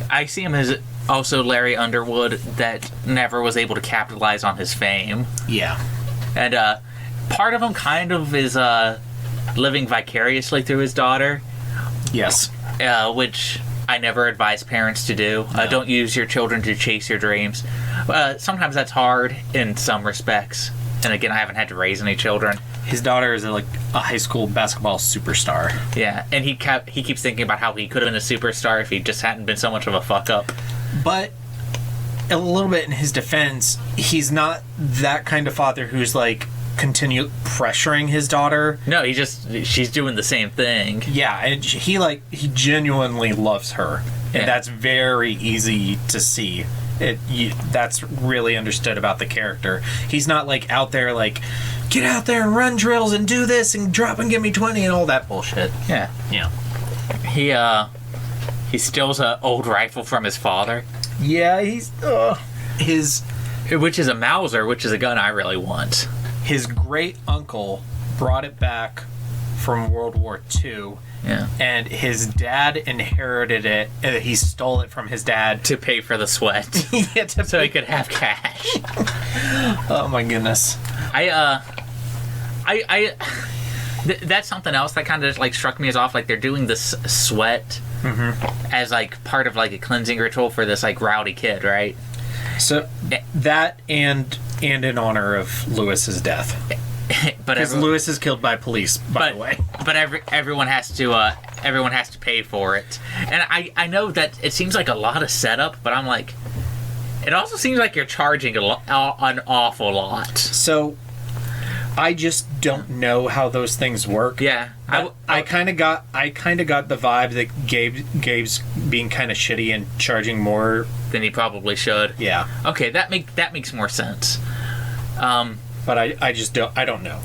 I see him as also Larry Underwood that never was able to capitalize on his fame. Yeah. And part of him kind of is living vicariously through his daughter. Yes. Which I never advise parents to do. No. Don't use your children to chase your dreams. Sometimes that's hard in some respects. And again, I haven't had to raise any children. His daughter is like a high school basketball superstar. Yeah, and he keeps thinking about how he could have been a superstar if he just hadn't been so much of a fuck up. But a little bit in his defense, he's not that kind of father who's like continue pressuring his daughter. No, she's doing the same thing. Yeah, and he genuinely loves her, and that's very easy to see. That's really understood about the character. He's not like out there like, get out there and run drills and do this and drop and give me 20 and all that bullshit. Yeah. Yeah. He steals an old rifle from his father. Yeah, which is a Mauser, which is a gun I really want. His great uncle brought it back from World War II. Yeah. And his dad inherited it. He stole it from his dad to pay for the sweat. So he could have cash. Oh my goodness. That's something else that kind of like struck me as off. Like they're doing this sweat as like part of like a cleansing ritual for this like rowdy kid, right? So that and in honor of Lewis's death. Because Lewis is killed by police, by the way. But everyone has to pay for it, and I know that it seems like a lot of setup, but I'm like, it also seems like you're charging an awful lot. So I just don't know how those things work. Yeah, I kind of got the vibe that Gabe's being kind of shitty and charging more than he probably should. Yeah. Okay, that makes more sense. But I just don't know.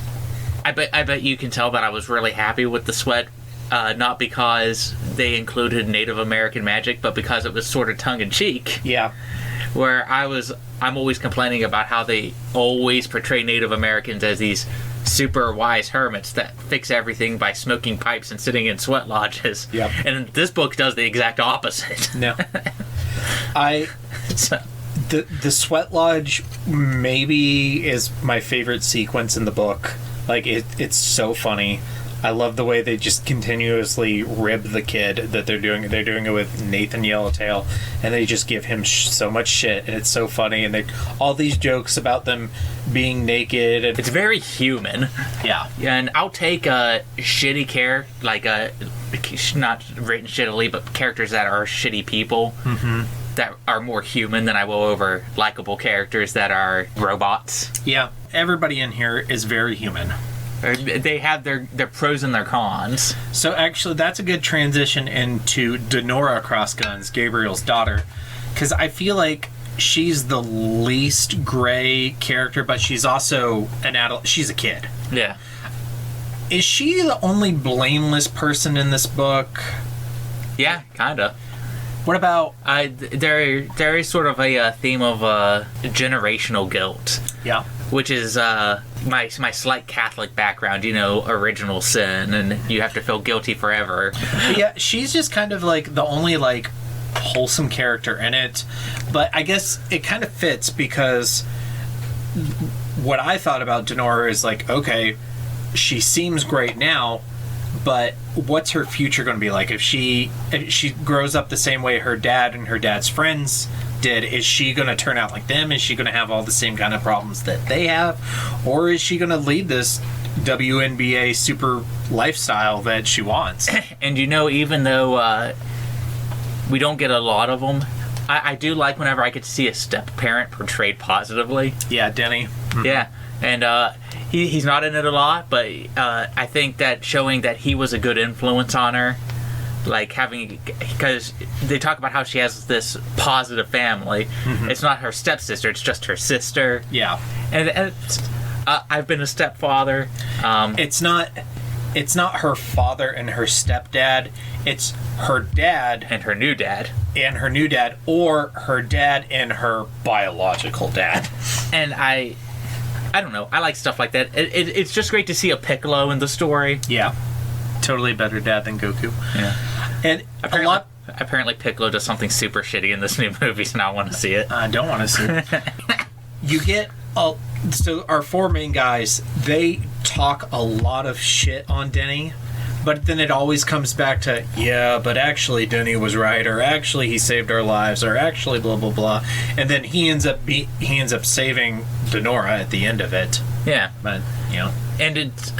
I bet you can tell that I was really happy with the sweat, not because they included Native American magic, but because it was sort of tongue-in-cheek. Yeah. Where I'm always complaining about how they always portray Native Americans as these super wise hermits that fix everything by smoking pipes and sitting in sweat lodges. Yep. And this book does the exact opposite. No. The sweat lodge maybe is my favorite sequence in the book. Like it's so funny. I love the way they just continuously rib the kid that they're doing. They're doing it with Nathan Yellowtail, and they just give him so much shit, and it's so funny. And they all these jokes about them being naked. And it's very human. Yeah. And I'll take a shitty not written shittily, but characters that are shitty people. Mm-hmm. That are more human than I will over likable characters that are robots. Yeah, everybody in here is very human. They have their pros and their cons. So actually, that's a good transition into Denora Crossguns, Gabriel's daughter, because I feel like she's the least gray character, but she's also an adult. She's a kid. Yeah. Is she the only blameless person in this book? Yeah, kinda. What about... There is sort of a theme of generational guilt. Yeah. Which is my slight Catholic background, original sin, and you have to feel guilty forever. But yeah, she's just kind of like the only like wholesome character in it. But I guess it kind of fits because what I thought about Denora is like, okay, she seems great now, but what's her future going to be like? If she grows up the same way her dad and her dad's friends did, is she going to turn out like them? Is she going to have all the same kind of problems that they have? Or is she going to lead this WNBA super lifestyle that she wants? And even though we don't get a lot of them, I do like whenever I get to see a step-parent portrayed positively. Yeah, Denny. Mm-hmm. Yeah, and he's not in it a lot, but I think that showing that he was a good influence on her, like because they talk about how she has this positive family. Mm-hmm. It's not her stepsister, it's just her sister. Yeah. And I've been a stepfather. It's not her father and her stepdad. It's her dad and her new dad. And her new dad, or her dad and her biological dad. And I don't know. I like stuff like that. It's just great to see a Piccolo in the story. Yeah. Totally better dad than Goku. Yeah. And apparently Piccolo does something super shitty in this new movie, so now I want to see it. I don't want to see it. You get... So our four main guys, they talk a lot of shit on Denny, but then it always comes back to, yeah, but actually Denny was right, or actually he saved our lives, or actually blah blah blah, and then he ends up saving Denora at the end of it. Yeah, but and it's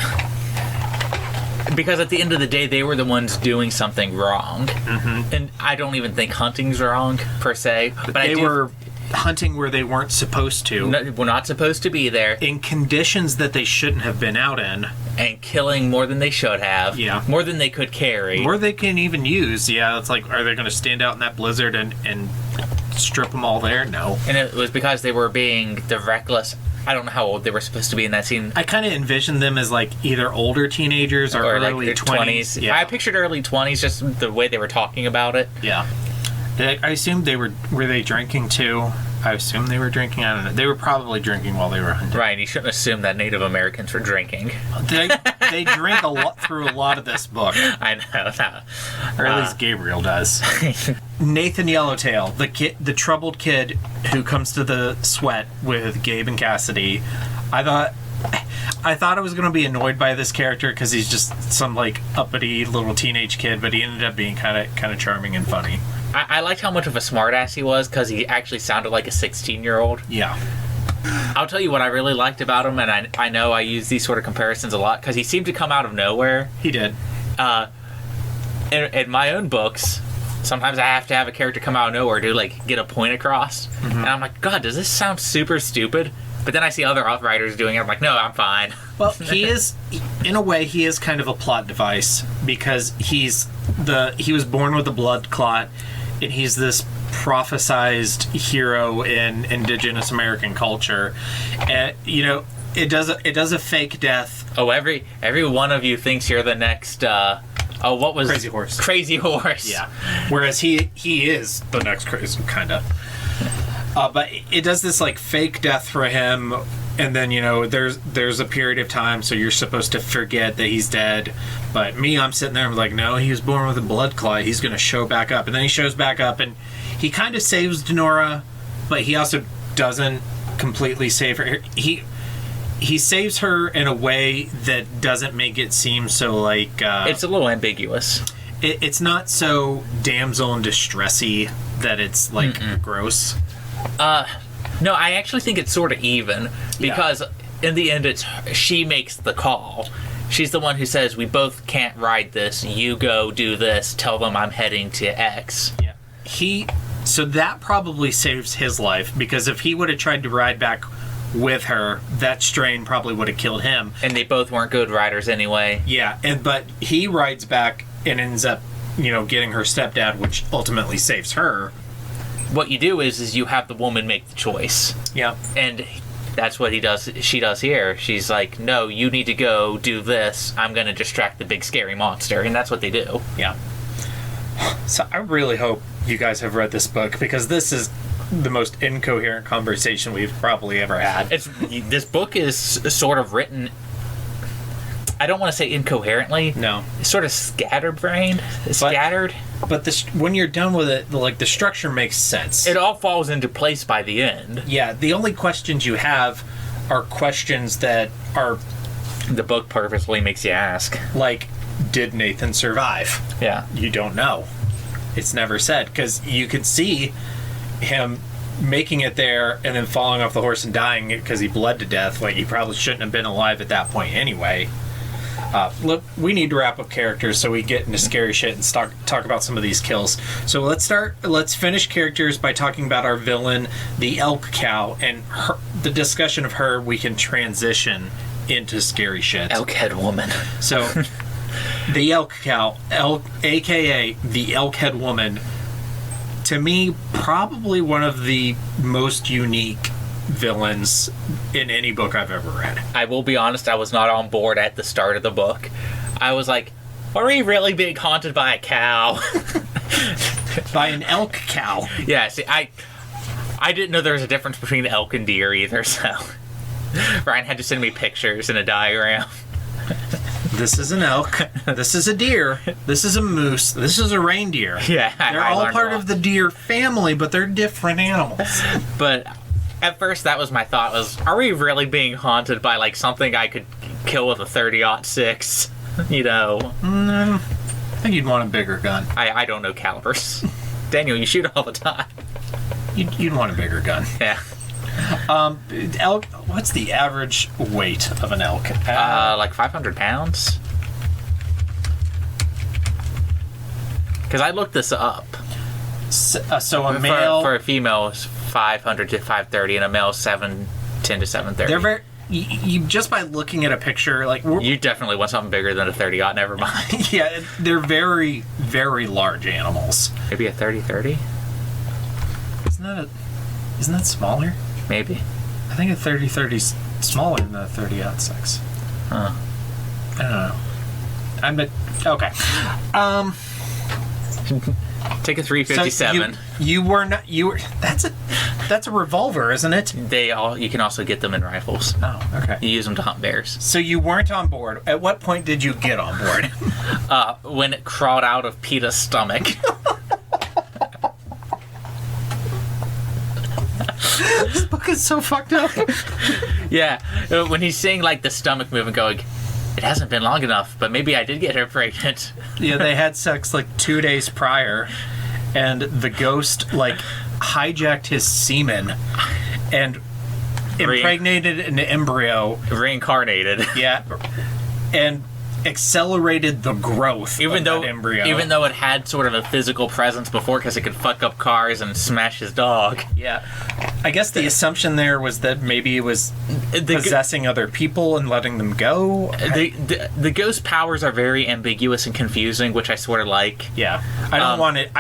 because at the end of the day they were the ones doing something wrong, mm-hmm. And I don't even think hunting's wrong per se, but they were hunting where they weren't supposed to. We're not supposed to be there. In conditions that they shouldn't have been out in. And killing more than they should have. Yeah. More than they could carry. More they can even use. Yeah, it's like, are they going to stand out in that blizzard and strip them all there? No. And it was because they were being the reckless... I don't know how old they were supposed to be in that scene. I kind of envisioned them as like either older teenagers or early like 20s. Yeah. I pictured early 20s, just the way they were talking about it. Yeah. I assumed were they drinking too? I assume they were drinking. I don't know. They were probably drinking while they were hunting. Right, you shouldn't assume that Native Americans were drinking. They drink a lot through a lot of this book. I know. Or at least Gabriel does. Nathan Yellowtail, the troubled kid who comes to the sweat with Gabe and Cassidy. I thought I was going to be annoyed by this character because he's just some like uppity little teenage kid, but he ended up being kind of charming and funny. I liked how much of a smartass he was because he actually sounded like a 16-year-old. Yeah. I'll tell you what I really liked about him, and I know I use these sort of comparisons a lot because he seemed to come out of nowhere. He did. In my own books, sometimes I have to have a character come out of nowhere to like get a point across, mm-hmm. And I'm like, God, does this sound super stupid? But then I see other writers doing it. I'm like, no, I'm fine. Well, he is, in a way, he is kind of a plot device because he was born with a blood clot, and he's this prophesized hero in indigenous American culture. And it does a fake death. Oh, every one of you thinks you're the next. What was Crazy Horse? Crazy Horse. Yeah. Whereas he is the next crazy kind of. But it does this like fake death for him, and then there's a period of time, so you're supposed to forget that he's dead. But I'm sitting there, I'm like, no, he was born with a blood clot. He's going to show back up, and then he shows back up, and he kind of saves Denora, but he also doesn't completely save her. He saves her in a way that doesn't make it seem so like it's a little ambiguous. It's not so damsel in distressy that it's like gross. No, I actually think it's sort of even because in the end she makes the call. She's the one who says, we both can't ride this. You go do this. Tell them I'm heading to X. Yeah. So that probably saves his life because if he would have tried to ride back with her, that strain probably would have killed him. And they both weren't good riders anyway. Yeah, but he rides back and ends up, getting her stepdad, which ultimately saves her. What you do is you have the woman make the choice. Yeah. And that's what she does here. She's like, no, you need to go do this. I'm going to distract the big scary monster. And that's what they do. Yeah. So I really hope you guys have read this book, because this is the most incoherent conversation we've probably ever had. This book is sort of written, I don't want to say incoherently. No. It's sort of scattered. But when you're done with it, like, the structure makes sense. It all falls into place by the end. Yeah, the only questions you have are questions that are... The book purposely makes you ask. Like, did Nathan survive? Yeah. You don't know. It's never said, because you could see him making it there and then falling off the horse and dying because he bled to death. Like, he probably shouldn't have been alive at that point anyway. Look, we need to wrap up characters so we get into scary shit and talk about some of these kills. So let's finish characters by talking about our villain, the elk cow, and the discussion of her. We can transition into scary shit. Elkhead woman. So, the elk cow, aka the elkhead woman, to me, probably one of the most unique villains in any book I've ever read. I will be honest, I was not on board at the start of the book. I was like, are we really being haunted by a cow? By an elk cow. Yeah, see, I didn't know there was a difference between elk and deer either, so Ryan had to send me pictures and a diagram. This is an elk. This is a deer. This is a moose. This is a reindeer. Yeah, they're all part of the deer family, but they're different animals. But at first, that was my thought: was, are we really being haunted by like something I could kill with a 30-06? You know? I think you'd want a bigger gun. I don't know calibers. Daniel, you shoot all the time. You'd want a bigger gun. Yeah. Elk. What's the average weight of an elk? Like 500 pounds. Because I looked this up. So a male for a female is 500 to 530, and a male is 710 to 730. They're very. You just by looking at a picture, like you definitely want something bigger than a 30-aught. Never mind. Yeah, they're very, very large animals. Maybe a 30-30. Isn't that smaller? Maybe. I think a 30-30's smaller than a 30-06. Huh. I don't know. Okay. Take a 357. So you were not. You were. That's a revolver, isn't it? You can also get them in rifles. Oh, okay. You use them to hunt bears. So you weren't on board. At what point did you get on board? When it crawled out of PETA's stomach. This book is so fucked up. Yeah, when he's seeing like the stomach moving, going, it hasn't been long enough, but maybe I did get her pregnant. Yeah, they had sex like 2 days prior, and the ghost like hijacked his semen and impregnated an embryo. Reincarnated. Yeah, and accelerated the growth of that embryo. Even though it had sort of a physical presence before, because it could fuck up cars and smash his dog. Yeah. I guess the assumption there was that maybe it was possessing other people and letting them go. The ghost powers are very ambiguous and confusing, which I sort of like. Yeah. I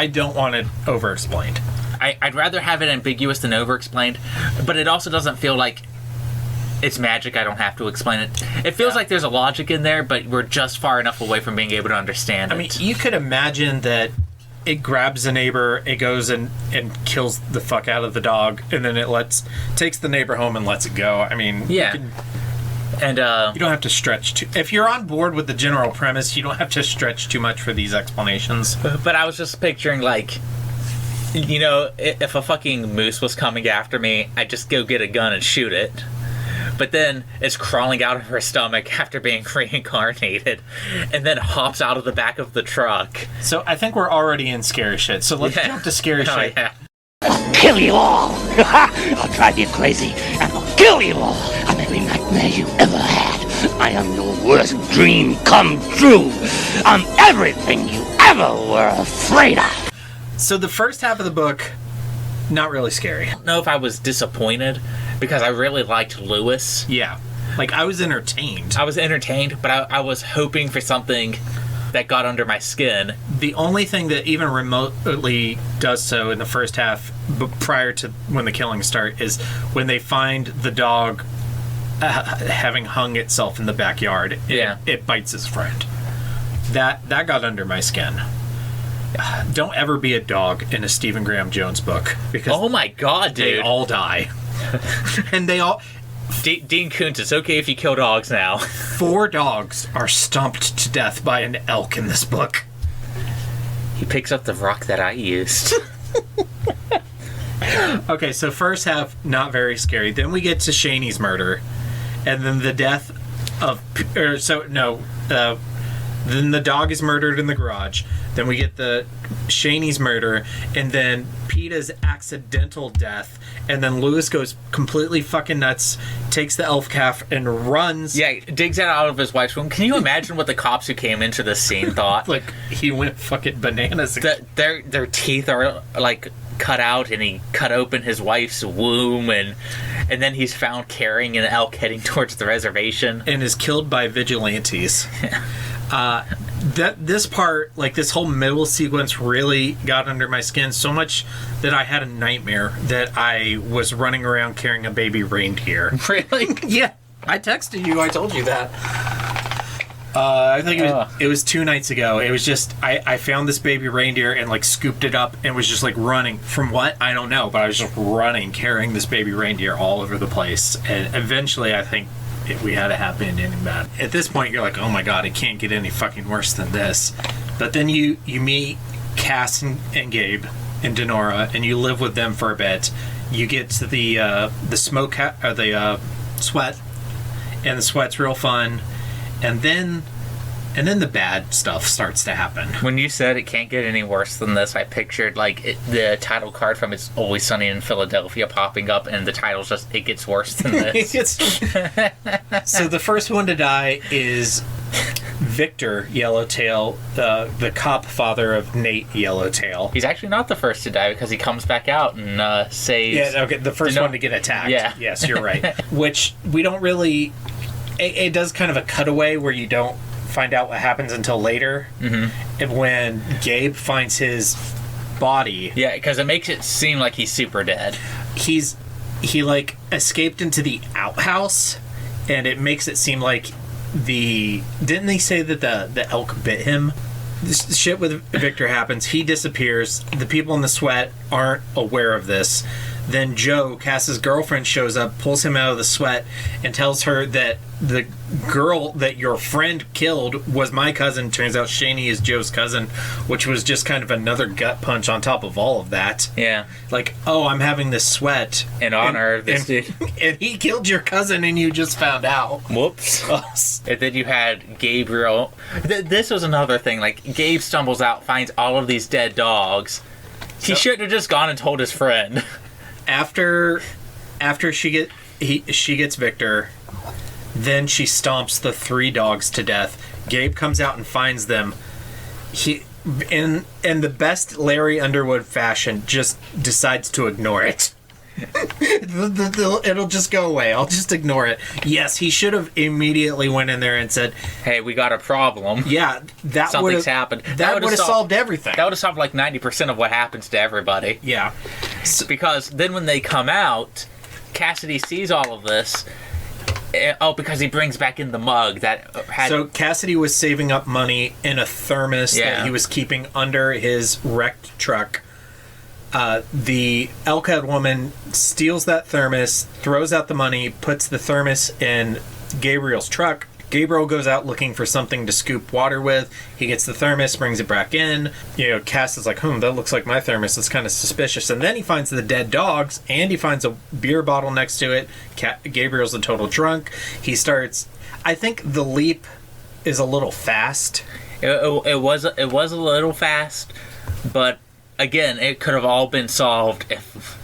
don't want it over-explained. I'd rather have it ambiguous than over-explained, but it also doesn't feel like it's magic. I don't have to explain it. It feels like there's a logic in there, but we're just far enough away from being able to understand it. I mean, you could imagine that it grabs a neighbor, it goes and kills the fuck out of the dog, and then it takes the neighbor home and lets it go. I mean, yeah. You don't have to stretch if you're on board with the general premise, you don't have to stretch too much for these explanations. But I was just picturing, like, you know, if a fucking moose was coming after me, I'd just go get a gun and shoot it. But then it's crawling out of her stomach after being reincarnated, and then hops out of the back of the truck. So I think we're already in scary shit. So let's jump to scary shit. Yeah. I'll kill you all. I'll drive you crazy, and I'll kill you all. I'm every nightmare you ever had. I am your worst dream come true. I'm everything you ever were afraid of. So the first half of the book, not really scary. I don't know if I was disappointed, because I really liked Lewis. Yeah. Like, I was entertained. I was entertained, but I was hoping for something that got under my skin. The only thing that even remotely does so in the first half, prior to when the killings start, is when they find the dog having hung itself in the backyard. It bites his friend. That got under my skin. Don't ever be a dog in a Stephen Graham Jones book, because Oh my god, dude. they all die. And they all... Dean Koontz, it's okay if you kill dogs now. 4 dogs are stomped to death by an elk in this book. He picks up the rock that I used. Okay, so first half, not very scary. Then we get to Shaney's murder. And then the death of... then the dog is murdered in the garage. Then we get the Shaney's murder. And then Peeta's accidental death. And then Lewis goes completely fucking nuts, takes the elf calf, and runs. Yeah, digs it out of his wife's room. Can you imagine what the cops who came into this scene thought? Like, he went fucking bananas. Their teeth are, like, cut out, and he cut open his wife's womb, and then he's found carrying an elk heading towards the reservation. And is killed by vigilantes. This part, like this whole middle sequence, really got under my skin so much that I had a nightmare that I was running around carrying a baby reindeer. Really? Yeah, I texted you. I told you that. I think it was 2 nights ago. It was just I found this baby reindeer and like scooped it up and was just like running from what I don't know, but I was just running carrying this baby reindeer all over the place, and eventually I think we had a happy ending in that. At this point, you're like, oh my god, it can't get any fucking worse than this. But then you meet Cass and Gabe and Denora, and you live with them for a bit. You get to the sweat, and the sweat's real fun. And then the bad stuff starts to happen. When you said it can't get any worse than this, I pictured like the title card from It's Always Sunny in Philadelphia popping up, and the title's just, it gets worse than this. So the first one to die is Victor Yellowtail, the cop father of Nate Yellowtail. He's actually not the first to die, because he comes back out and saves... Yeah, okay, the first one to get attacked. Yeah. Yes, you're right. Which we don't really... It does kind of a cutaway where you don't find out what happens until later. Mm-hmm. And when Gabe finds his body... Yeah, because it makes it seem like he's super dead. He like escaped into the outhouse, and it makes it seem like didn't they say that the elk bit him? This shit with Victor happens. He disappears. The people in the sweat aren't aware of this. Then Joe, Cass's girlfriend, shows up, pulls him out of the sweat, and tells her that the girl that your friend killed was my cousin. Turns out Shaney is Joe's cousin, which was just kind of another gut punch on top of all of that. Yeah. Like, oh, I'm having this sweat. In honor of this dude. And he killed your cousin and you just found out. Whoops. And then you had Gabriel. This was another thing. Like, Gabe stumbles out, finds all of these dead dogs. He shouldn't have just gone and told his friend. After she gets Victor, then she stomps the 3 dogs to death. Gabe comes out and finds them. He, in the best Larry Underwood fashion, just decides to ignore it. It'll just go away. I'll just ignore it. Yes, he should have immediately went in there and said, "Hey, we got a problem." Yeah, something's happened. That would have solved everything. That would have solved like 90% of what happens to everybody. Yeah, because then when they come out, Cassidy sees all of this. Because he brings back in the mug that had... So Cassidy was saving up money in a thermos that he was keeping under his wrecked truck. The elk-head woman steals that thermos, throws out the money, puts the thermos in Gabriel's truck. Gabriel goes out looking for something to scoop water with. He gets the thermos, brings it back in. Cass is like, that looks like my thermos. It's kind of suspicious. And then he finds the dead dogs, and he finds a beer bottle next to it. Gabriel's a total drunk. He starts... I think the leap is a little fast. It was a little fast, but again, it could have all been solved if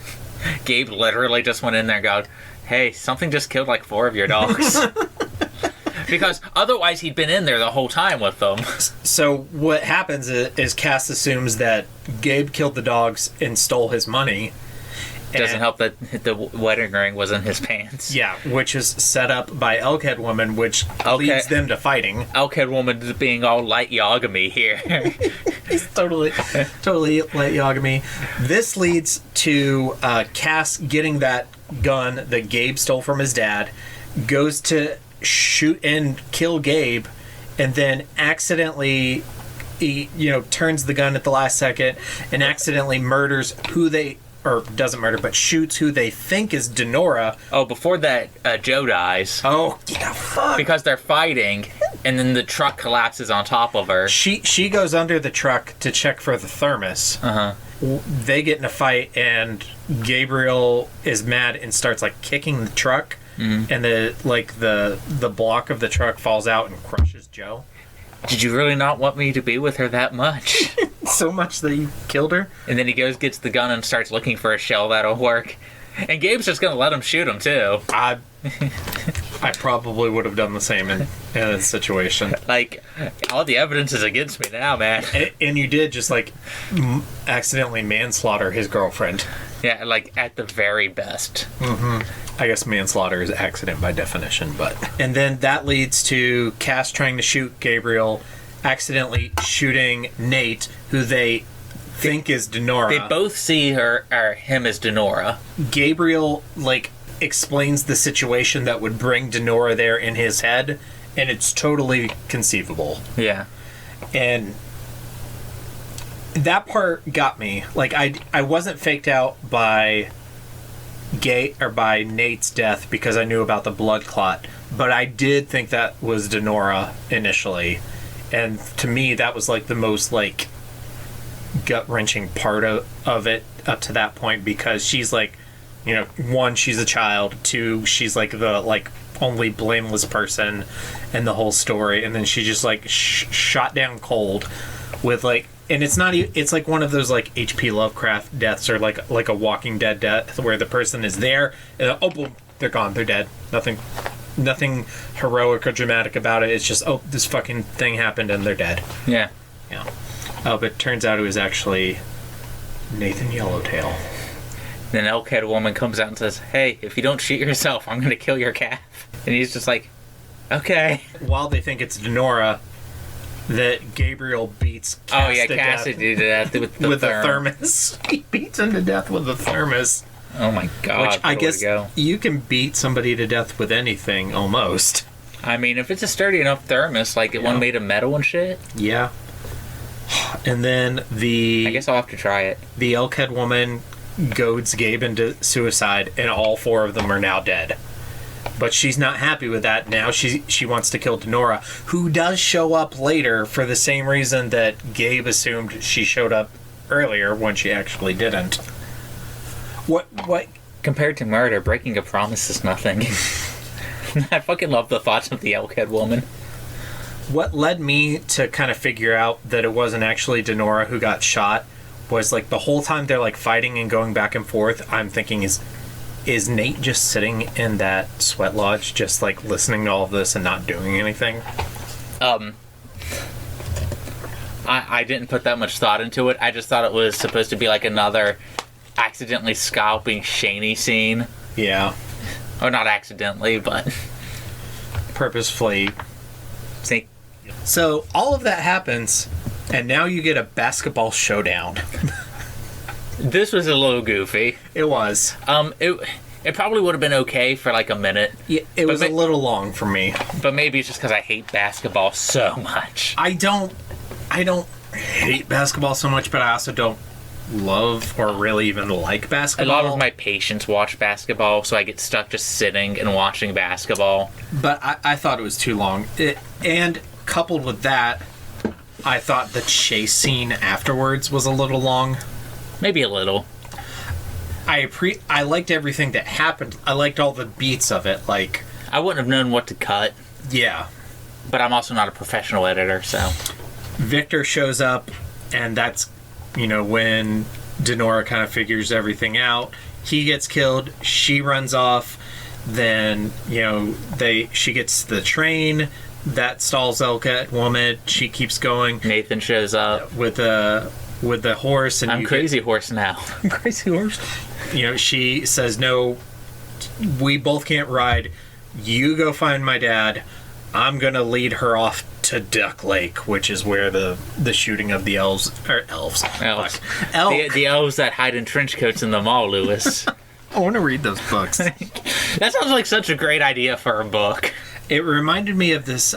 Gabe literally just went in there and go, "Hey, something just killed like 4 of your dogs." Because otherwise he'd been in there the whole time with them. So what happens is Cass assumes that Gabe killed the dogs and stole his money. Doesn't help that the wedding ring was in his pants. Yeah, which is set up by Elkhead Woman, which leads them to fighting. Elkhead Woman is being all light Yagami here. He's totally light Yagami. This leads to Cass getting that gun that Gabe stole from his dad, goes to shoot and kill Gabe, and then accidentally he, turns the gun at the last second and accidentally murders or doesn't murder, but shoots who they think is Denora. Oh, before that, Joe dies. Oh, yeah, fuck. Because they're fighting, and then the truck collapses on top of her. She goes under the truck to check for the thermos. Uh-huh. They get in a fight, and Gabriel is mad and starts, kicking the truck. Mm-hmm. And the block of the truck falls out and crushes Joe. Did you really not want me to be with her that much? So much that you killed her? And then he gets the gun and starts looking for a shell that'll work. And Gabe's just going to let him shoot him, too. I probably would have done the same in a situation. All the evidence is against me now, man. And you did just, accidentally manslaughter his girlfriend. Yeah, at the very best. Mm-hmm. I guess manslaughter is accident by definition, but... And then that leads to Cass trying to shoot Gabriel, accidentally shooting Nate, who they think is Denora. They both see him as Denora. Gabriel, explains the situation that would bring Denora there in his head, and it's totally conceivable. Yeah. And that part got me. I wasn't faked out by Nate's death because I knew about the blood clot, but I did think that was Denora initially. And to me, that was the most gut-wrenching part of it up to that point, because she's one, she's a child, two, she's the only blameless person in the whole story, and then she just shot down cold with and it's not it's one of those H.P. Lovecraft deaths, or like a Walking Dead death where the person is there and then, boom, they're gone, they're dead. Nothing heroic or dramatic about it. It's just, this fucking thing happened and they're dead. Yeah. But it turns out it was actually Nathan Yellowtail. Then Elkhead Woman comes out and says, "Hey, if you don't shoot yourself, I'm going to kill your calf." And he's just okay. While they think it's Denora, that Gabriel beats Cass Cassidy to death with the thermos. He beats him to death with a thermos. Oh my god. Which I guess you can beat somebody to death with anything, almost. I mean, if it's a sturdy enough thermos, one made of metal and shit. Yeah. And then I guess I'll have to try it. The Elkhead Woman goads Gabe into suicide, and all four of them are now dead. But she's not happy with that. Now she wants to kill Denora, who does show up later for the same reason that Gabe assumed she showed up earlier when she actually didn't. What? Compared to murder, breaking a promise is nothing. I fucking love the thoughts of the Elkhead Woman. What led me to kind of figure out that it wasn't actually Denora who got shot was the whole time they're fighting and going back and forth, I'm thinking, is Nate just sitting in that sweat lodge just listening to all of this and not doing anything? I didn't put that much thought into it. I just thought it was supposed to be another accidentally scalping Shaney scene. Yeah. Or not accidentally, but purposefully. See? So all of that happens, and now you get a basketball showdown. This was a little goofy. It was. It probably would have been okay for a minute. Yeah, it was a little long for me. But maybe it's just because I hate basketball so much. I don't hate basketball so much, but I also don't love or really even like basketball. A lot of my patients watch basketball, so I get stuck just sitting and watching basketball. But I thought it was too long. And coupled with that, I thought the chase scene afterwards was a little long. Maybe a little. I liked everything that happened. I liked all the beats of it. I wouldn't have known what to cut. Yeah. But I'm also not a professional editor, so. Victor shows up, and that's, when Denora kind of figures everything out. He gets killed. She runs off. Then, she gets the train. That stalls Elkhead Woman. She keeps going. Nathan shows up. With the horse. And I'm Crazy Horse now. Crazy Horse. She says, "No, we both can't ride. You go find my dad. I'm going to lead her off to Duck Lake," which is where the shooting of the elves. The elves that hide in trench coats in the mall, Lewis. I want to read those books. That sounds like such a great idea for a book. It reminded me of this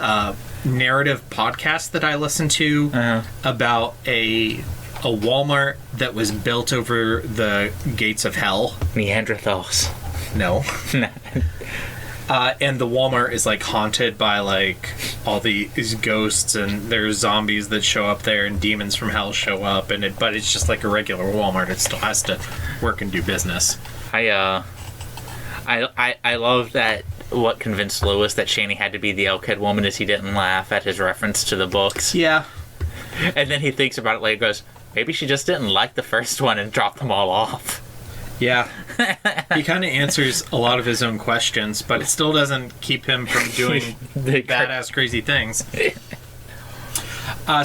narrative podcast that I listen to about a Walmart that was built over the gates of hell. Neanderthals. No. And the Walmart is like haunted by like all these ghosts, and there's zombies that show up there, and demons from hell show up, but it's just like a regular Walmart. It still has to work and do business. I love that. What convinced Lewis that Shaney had to be the Elkhead woman is he didn't laugh at his reference to the books. Yeah. And then he thinks about it later, goes, maybe she just didn't like the first one and dropped them all off. Yeah. He kind of answers a lot of his own questions, but it still doesn't keep him from doing badass crazy things.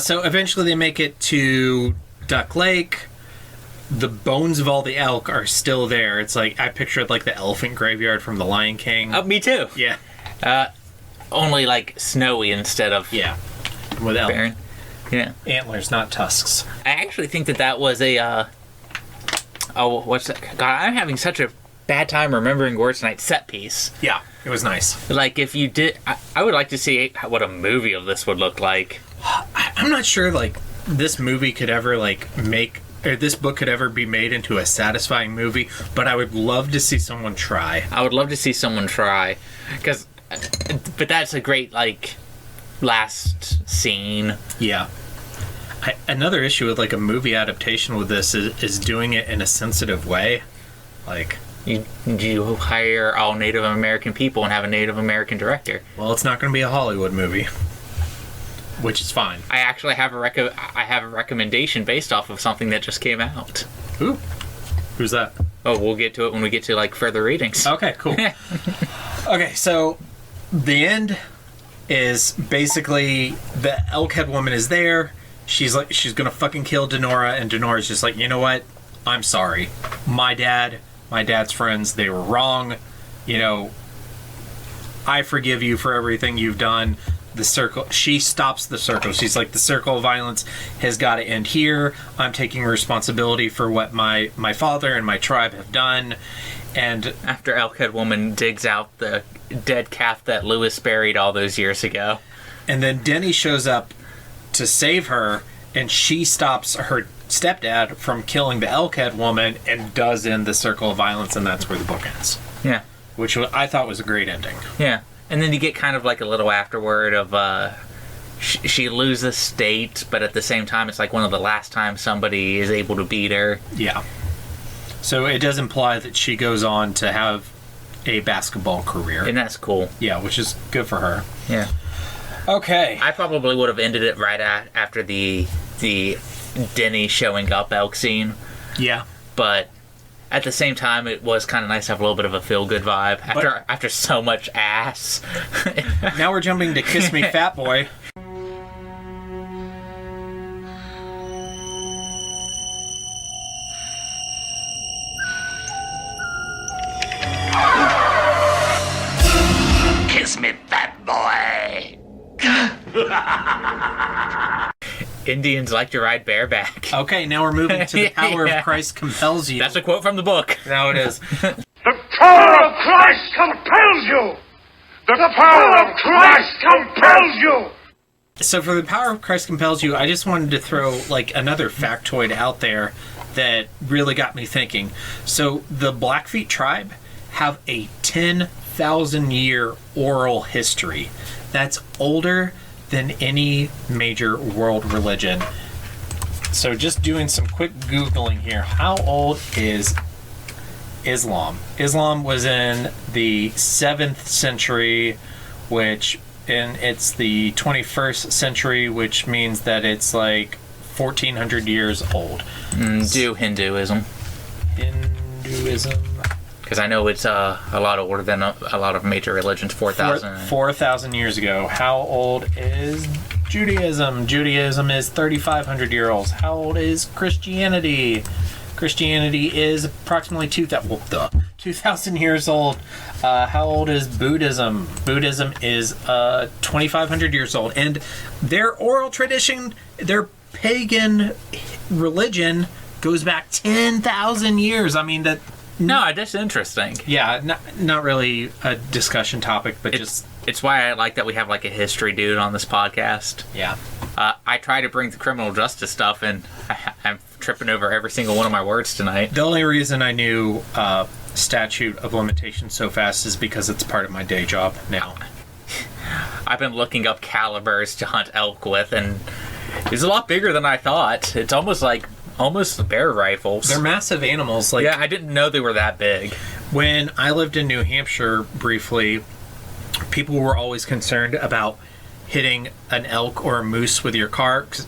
So eventually they make it to Duck Lake. The bones of all the elk are still there. It's like, I pictured like the elephant graveyard from The Lion King. Oh, me too. Yeah. Only like snowy instead of with elk. barren. Yeah. Antlers, not tusks. I actually think that was a what's that? God, I'm having such a bad time remembering words tonight. Set piece. Yeah, it was nice. Like, if you did, I would like to see what a movie of this would look like. I'm not sure, like, this movie could ever, like, this book could ever be made into a satisfying movie, but I would love to see someone try. I would love to see someone try, but that's a great, like, last scene. Yeah. Another issue with like a movie adaptation with this is doing it in a sensitive way. Like, you hire all Native American people and have a Native American director. Well, it's not going to be a Hollywood movie, which is fine. I actually have a recommendation based off of something that just came out. Ooh. Who's that? Oh, we'll get to it when we get to like further readings. Okay, cool. Okay, so the end is basically the Elkhead woman is there. She's gonna fucking kill Denora, and Denora's just like, you know what? I'm sorry. My dad's friends, they were wrong. You know, I forgive you for everything you've done. The circle, she stops the circle. She's like, the circle of violence has got to end here. I'm taking responsibility for what my father and my tribe have done. And after Elkhead woman digs out the dead calf that Lewis buried all those years ago. And then Denny shows up to save her, and she stops her stepdad from killing the Elkhead woman and does end the circle of violence, and that's where the book ends. Yeah. Which I thought was a great ending. Yeah. And then you get kind of like a little afterword of she loses state, but at the same time it's like one of the last times somebody is able to beat her. Yeah. So it does imply that she goes on to have a basketball career. And that's cool. Yeah, which is good for her. Yeah. Okay. I probably would have ended it right after the Denny showing up elk scene. Yeah. But at the same time, it was kind of nice to have a little bit of a feel-good vibe after so much ass. Now we're jumping to Kiss Me Fat Boy. Kiss me, fat boy. Indians like to ride bareback. Okay, now we're moving to the power of Christ compels you. That's a quote from the book. Now it is. The power of Christ compels you! The power of Christ compels you! So for the power of Christ compels you, I just wanted to throw like another factoid out there that really got me thinking. So the Blackfeet tribe have a 10,000 year oral history. That's older than any major world religion. So just doing some quick Googling here. How old is Islam? Islam was in the 7th century, and it's the 21st century, which means that it's like 1,400 years old. Do Hinduism. Hinduism. Because I know it's a lot older than a lot of major religions, 4,000. 4,000 years ago. How old is Judaism? Judaism is 3,500 years old. How old is Christianity? Christianity is approximately 2,000 years old. How old is Buddhism? Buddhism is 2,500 years old. And their oral tradition, their pagan religion, goes back 10,000 years. I mean, No, that's interesting. Yeah, not really a discussion topic, but it's why I like that we have like a history dude on this podcast. Yeah. I try to bring the criminal justice stuff, and I'm tripping over every single one of my words tonight. The only reason I knew statute of limitations so fast is because it's part of my day job now. I've been looking up calibers to hunt elk with, and it's a lot bigger than I thought. It's almost bear rifles. They're massive animals. Like, yeah, I didn't know they were that big. When I lived in New Hampshire briefly, people were always concerned about hitting an elk or a moose with your car. 'Cause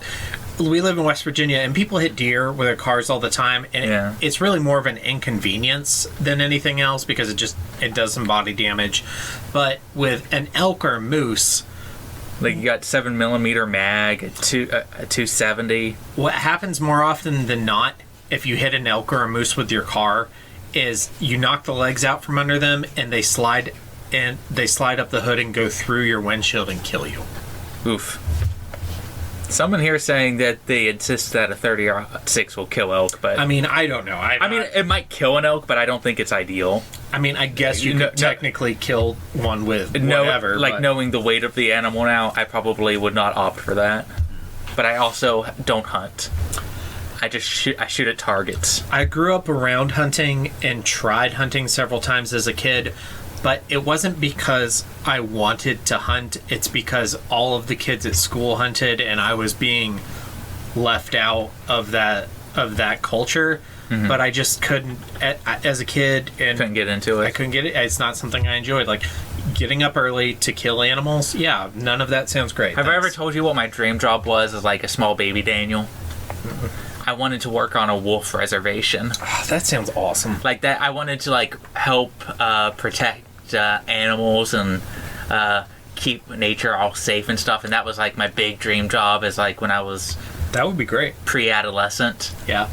we live in West Virginia, and people hit deer with their cars all the time, and it's really more of an inconvenience than anything else because it does some body damage. But with an elk or a moose, like you got 7mm mag, a 270. What happens more often than not, if you hit an elk or a moose with your car, is you knock the legs out from under them, and they slide up the hood and go through your windshield and kill you. Oof. Someone here saying that they insist that a 30-06 will kill elk, but I mean, I don't know. I mean, it might kill an elk, but I don't think it's ideal. I mean, I guess you could technically kill one with whatever. Knowing the weight of the animal now, I probably would not opt for that. But I also don't hunt. I just shoot at targets. I grew up around hunting and tried hunting several times as a kid, but it wasn't because I wanted to hunt. It's because all of the kids at school hunted, and I was being left out of that culture. Mm-hmm. But I just couldn't, as a kid, and couldn't get into it. I couldn't get it. It's not something I enjoyed. Like getting up early to kill animals. Yeah, none of that sounds great. Have I ever told you what my dream job was as like a small baby Daniel? Mm-hmm. I wanted to work on a wolf reservation. Oh, that sounds awesome. Like that, I wanted to like help protect animals and keep nature all safe and stuff, and that was like my big dream job as like when I was that would be great pre-adolescent. Yeah,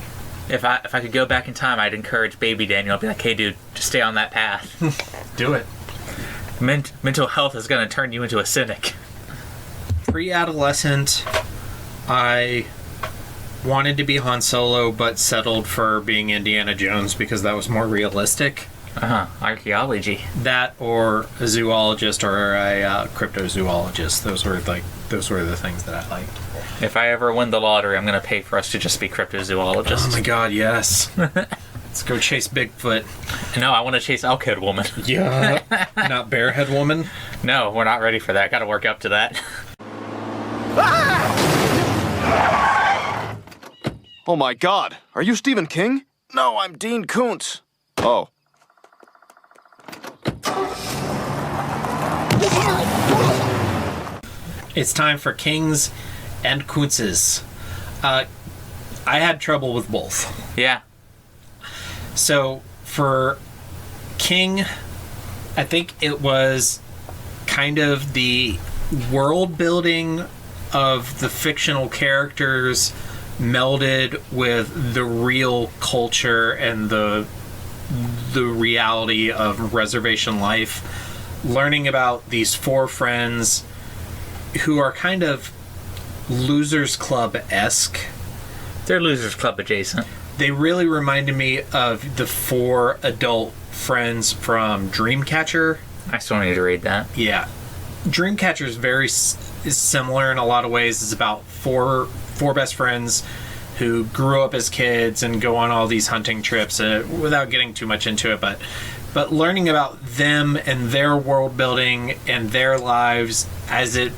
if I could go back in time, I'd encourage baby Daniel. I'd be like, hey dude, just stay on that path. Do it. Mental health is going to turn you into a cynic. Pre-adolescent, I wanted to be Han Solo but settled for being Indiana Jones because that was more realistic. Archaeology. That or a zoologist or a cryptozoologist. Those were the things that I liked. If I ever win the lottery, I'm going to pay for us to just be cryptozoologists. Oh my god, yes. Let's go chase Bigfoot. No, I want to chase Elkhead Woman. Yeah. Not Bearhead Woman? No, we're not ready for that. Got to work up to that. Oh my god, are you Stephen King? No, I'm Dean Koontz. Oh. It's time for Kings and Koontzes. I had trouble with both. Yeah. So, for King, I think it was kind of the world building of the fictional characters melded with the real culture and the reality of reservation life. Learning about these four friends who are kind of Losers Club-esque. They're Losers Club adjacent. They really reminded me of the four adult friends from Dreamcatcher. I still need to read that. Yeah. Dreamcatcher is very similar in a lot of ways. It's about four best friends who grew up as kids and go on all these hunting trips without getting too much into it, but learning about them and their world building and their lives as it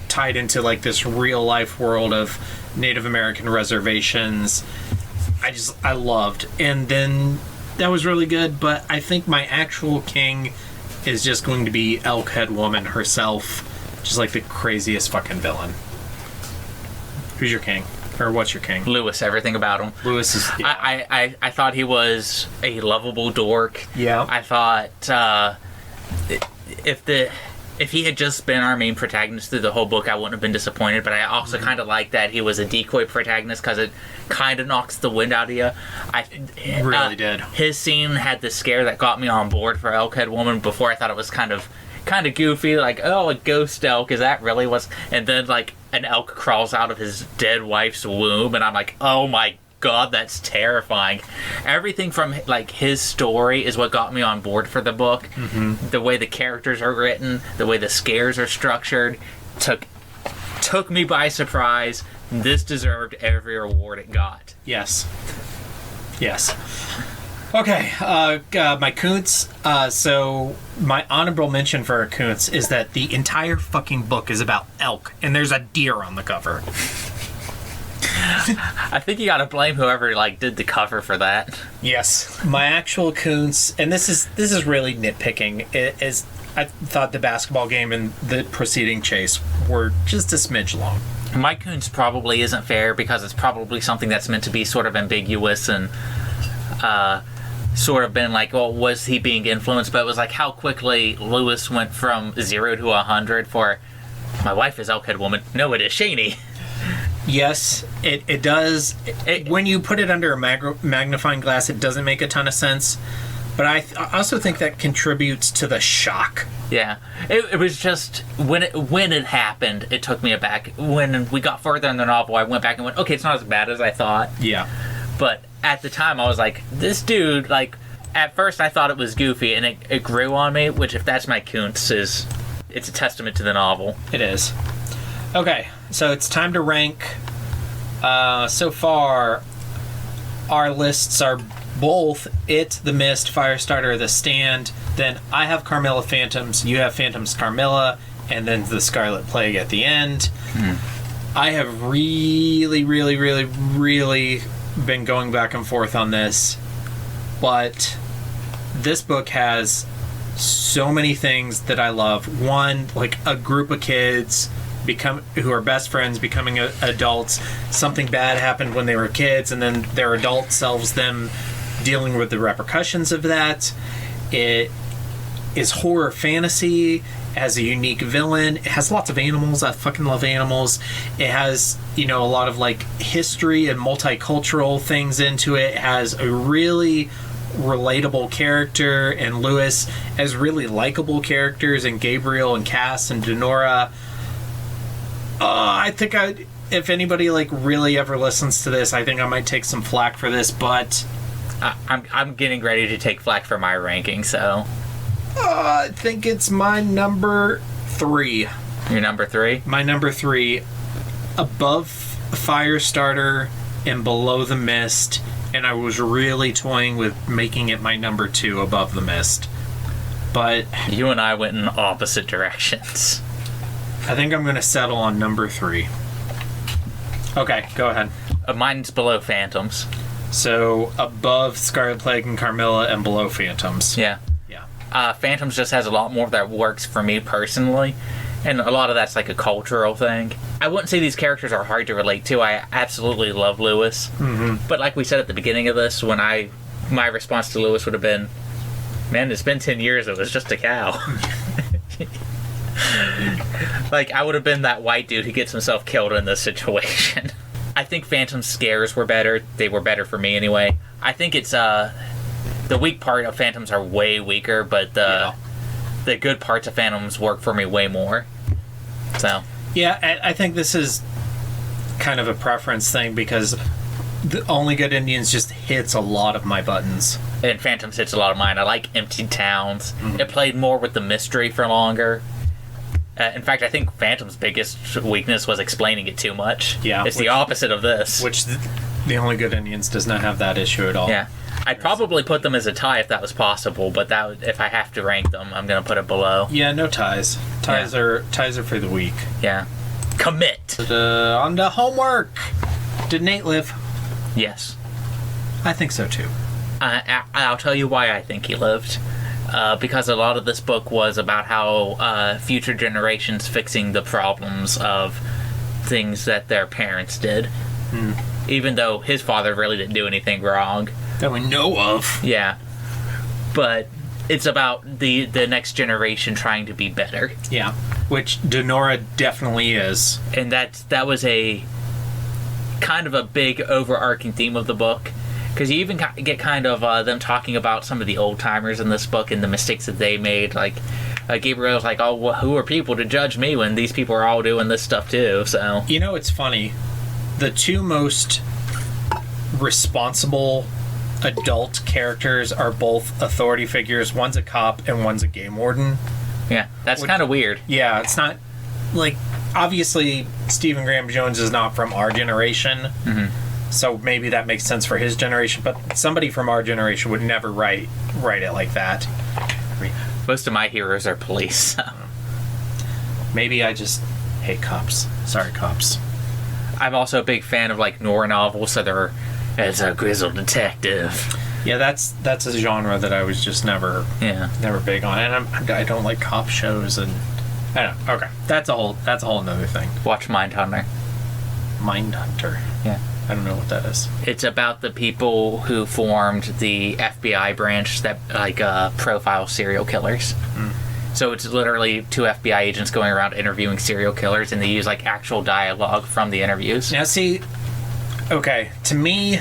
tied into like this real life world of Native American reservations, I loved. And then that was really good, but I think my actual king is just going to be Elkhead Woman herself, just like the craziest fucking villain. Who's your king? Or what's your king? Lewis, everything about him. Lewis is... Yeah. I thought he was a lovable dork. Yeah. I thought if he had just been our main protagonist through the whole book, I wouldn't have been disappointed, but I also kind of like that he was a decoy protagonist because it kind of knocks the wind out of you. It really did. His scene had the scare that got me on board for Elkhead Woman. Before I thought it was kind of goofy, like, oh, a ghost elk, is that really what's... And then, like, an elk crawls out of his dead wife's womb, and I'm like, oh my God, that's terrifying. Everything from like his story is what got me on board for the book. Mm-hmm. The way the characters are written, the way the scares are structured, took me by surprise. This deserved every award it got. Yes. Okay, my Koontz. So my honorable mention for a Koontz is that the entire fucking book is about elk, and there's a deer on the cover. I think you gotta blame whoever like did the cover for that. Yes, my actual Koontz, and this is really nitpicking. I thought the basketball game and the preceding chase were just a smidge long. My Koontz probably isn't fair because it's probably something that's meant to be sort of ambiguous and sort of been like, well, was he being influenced? But it was like how quickly Lewis went from 0 to 100 for my wife is Elkhead Woman. No, it is Shaney. Yes, it does. When you put it under a magnifying glass, it doesn't make a ton of sense. But I also think that contributes to the shock. Yeah, it was just when it happened, it took me aback. When we got further in the novel, I went back and went, okay, it's not as bad as I thought. Yeah, but at the time, I was like, this dude. Like, at first, I thought it was goofy, and it grew on me. Which, if that's my Koontz, it's a testament to the novel. It is. Okay, so it's time to rank. So far, our lists are both It, The Mist, Firestarter, The Stand. Then I have Carmilla Phantoms, you have Phantoms Carmilla, and then The Scarlet Plague at the end. I have really, really, really, really been going back and forth on this, but this book has so many things that I love. One, like a group of kids who are best friends becoming adults. Something bad happened when they were kids, and then their adult selves them dealing with the repercussions of that. It is horror fantasy. It has a unique villain. It has lots of animals. I fucking love animals. It has, a lot of like history and multicultural things into it. It has a really relatable character, and Lewis has really likable characters, and Gabriel and Cass and Denora. I think if anybody like really ever listens to this, I think I might take some flack for this, but I'm getting ready to take flack for my ranking, so I think it's my number 3. Your number 3? My number 3, above Firestarter and below The Mist, and I was really toying with making it my number 2 above The Mist, but you and I went in opposite directions. I think I'm going to settle on number 3. Okay, go ahead. Mine's below Phantoms. So, above Scarlet Plague and Carmilla and below Phantoms. Yeah. Phantoms just has a lot more that works for me personally. And a lot of that's like a cultural thing. I wouldn't say these characters are hard to relate to. I absolutely love Lewis. Mm-hmm. But like we said at the beginning of this, my response to Lewis would have been, man, it's been 10 years. It was just a cow. Like, I would have been that white dude who gets himself killed in this situation. I think Phantom's scares were better. They were better for me anyway. I think it's, the weak part of Phantoms are way weaker, but the good parts of Phantoms work for me way more. So. Yeah, I think this is kind of a preference thing because the Only Good Indians just hits a lot of my buttons. And Phantoms hits a lot of mine. I like Empty Towns. Mm-hmm. It played more with the mystery for longer. In fact, I think Phantom's biggest weakness was explaining it too much. Yeah. It's the opposite of this. Which the Only Good Indians does not have that issue at all. Yeah. I'd probably put them as a tie if that was possible, but if I have to rank them, I'm going to put it below. Yeah, no ties. Ties are for the weak. Yeah. Commit! On to homework! Did Nate live? Yes. I think so too. I'll tell you why I think he lived. Because a lot of this book was about how future generations fixing the problems of things that their parents did. Even though his father really didn't do anything wrong. That we know of. Yeah. But it's about the next generation trying to be better. Yeah. Which Denora definitely is. And that was a kind of a big overarching theme of the book. Because you even get kind of them talking about some of the old-timers in this book and the mistakes that they made. Like, Gabriel's like, oh, well, who are people to judge me when these people are all doing this stuff too? So, it's funny. The two most responsible adult characters are both authority figures. One's a cop and one's a game warden. Yeah, that's kind of weird. Yeah, it's not like, obviously Stephen Graham Jones is not from our generation, so maybe that makes sense for his generation, but somebody from our generation would never write it like that. Most of my heroes are police, so. Maybe I just hate cops. Sorry, cops. I'm also a big fan of like noir novels, so as a grizzled detective. Yeah, that's a genre that I was just never big on, and I don't like cop shows, and I don't know. Okay, that's a whole another thing. Watch Mindhunter. Mindhunter. Yeah. I don't know what that is. It's about the people who formed the FBI branch that profile serial killers. So it's literally 2 FBI agents going around interviewing serial killers, and they use like actual dialogue from the interviews. Now, see, okay, to me,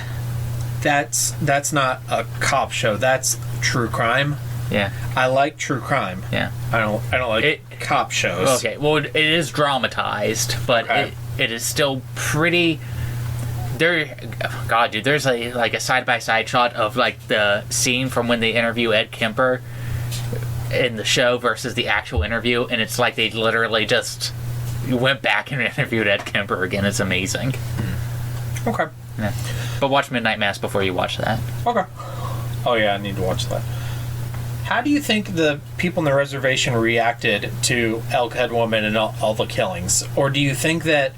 that's not a cop show. That's true crime. Yeah. I like true crime. Yeah. I don't like cop shows. Okay. Well, it is dramatized, but it is still pretty. God, dude, there's a side-by-side shot of like the scene from when they interview Ed Kemper in the show versus the actual interview, and it's like they literally just went back and interviewed Ed Kemper again. It's amazing. Okay. Yeah. But watch Midnight Mass before you watch that. Okay. Oh yeah, I need to watch that. How do you think the people in the reservation reacted to Elkhead Woman and all the killings? Or do you think that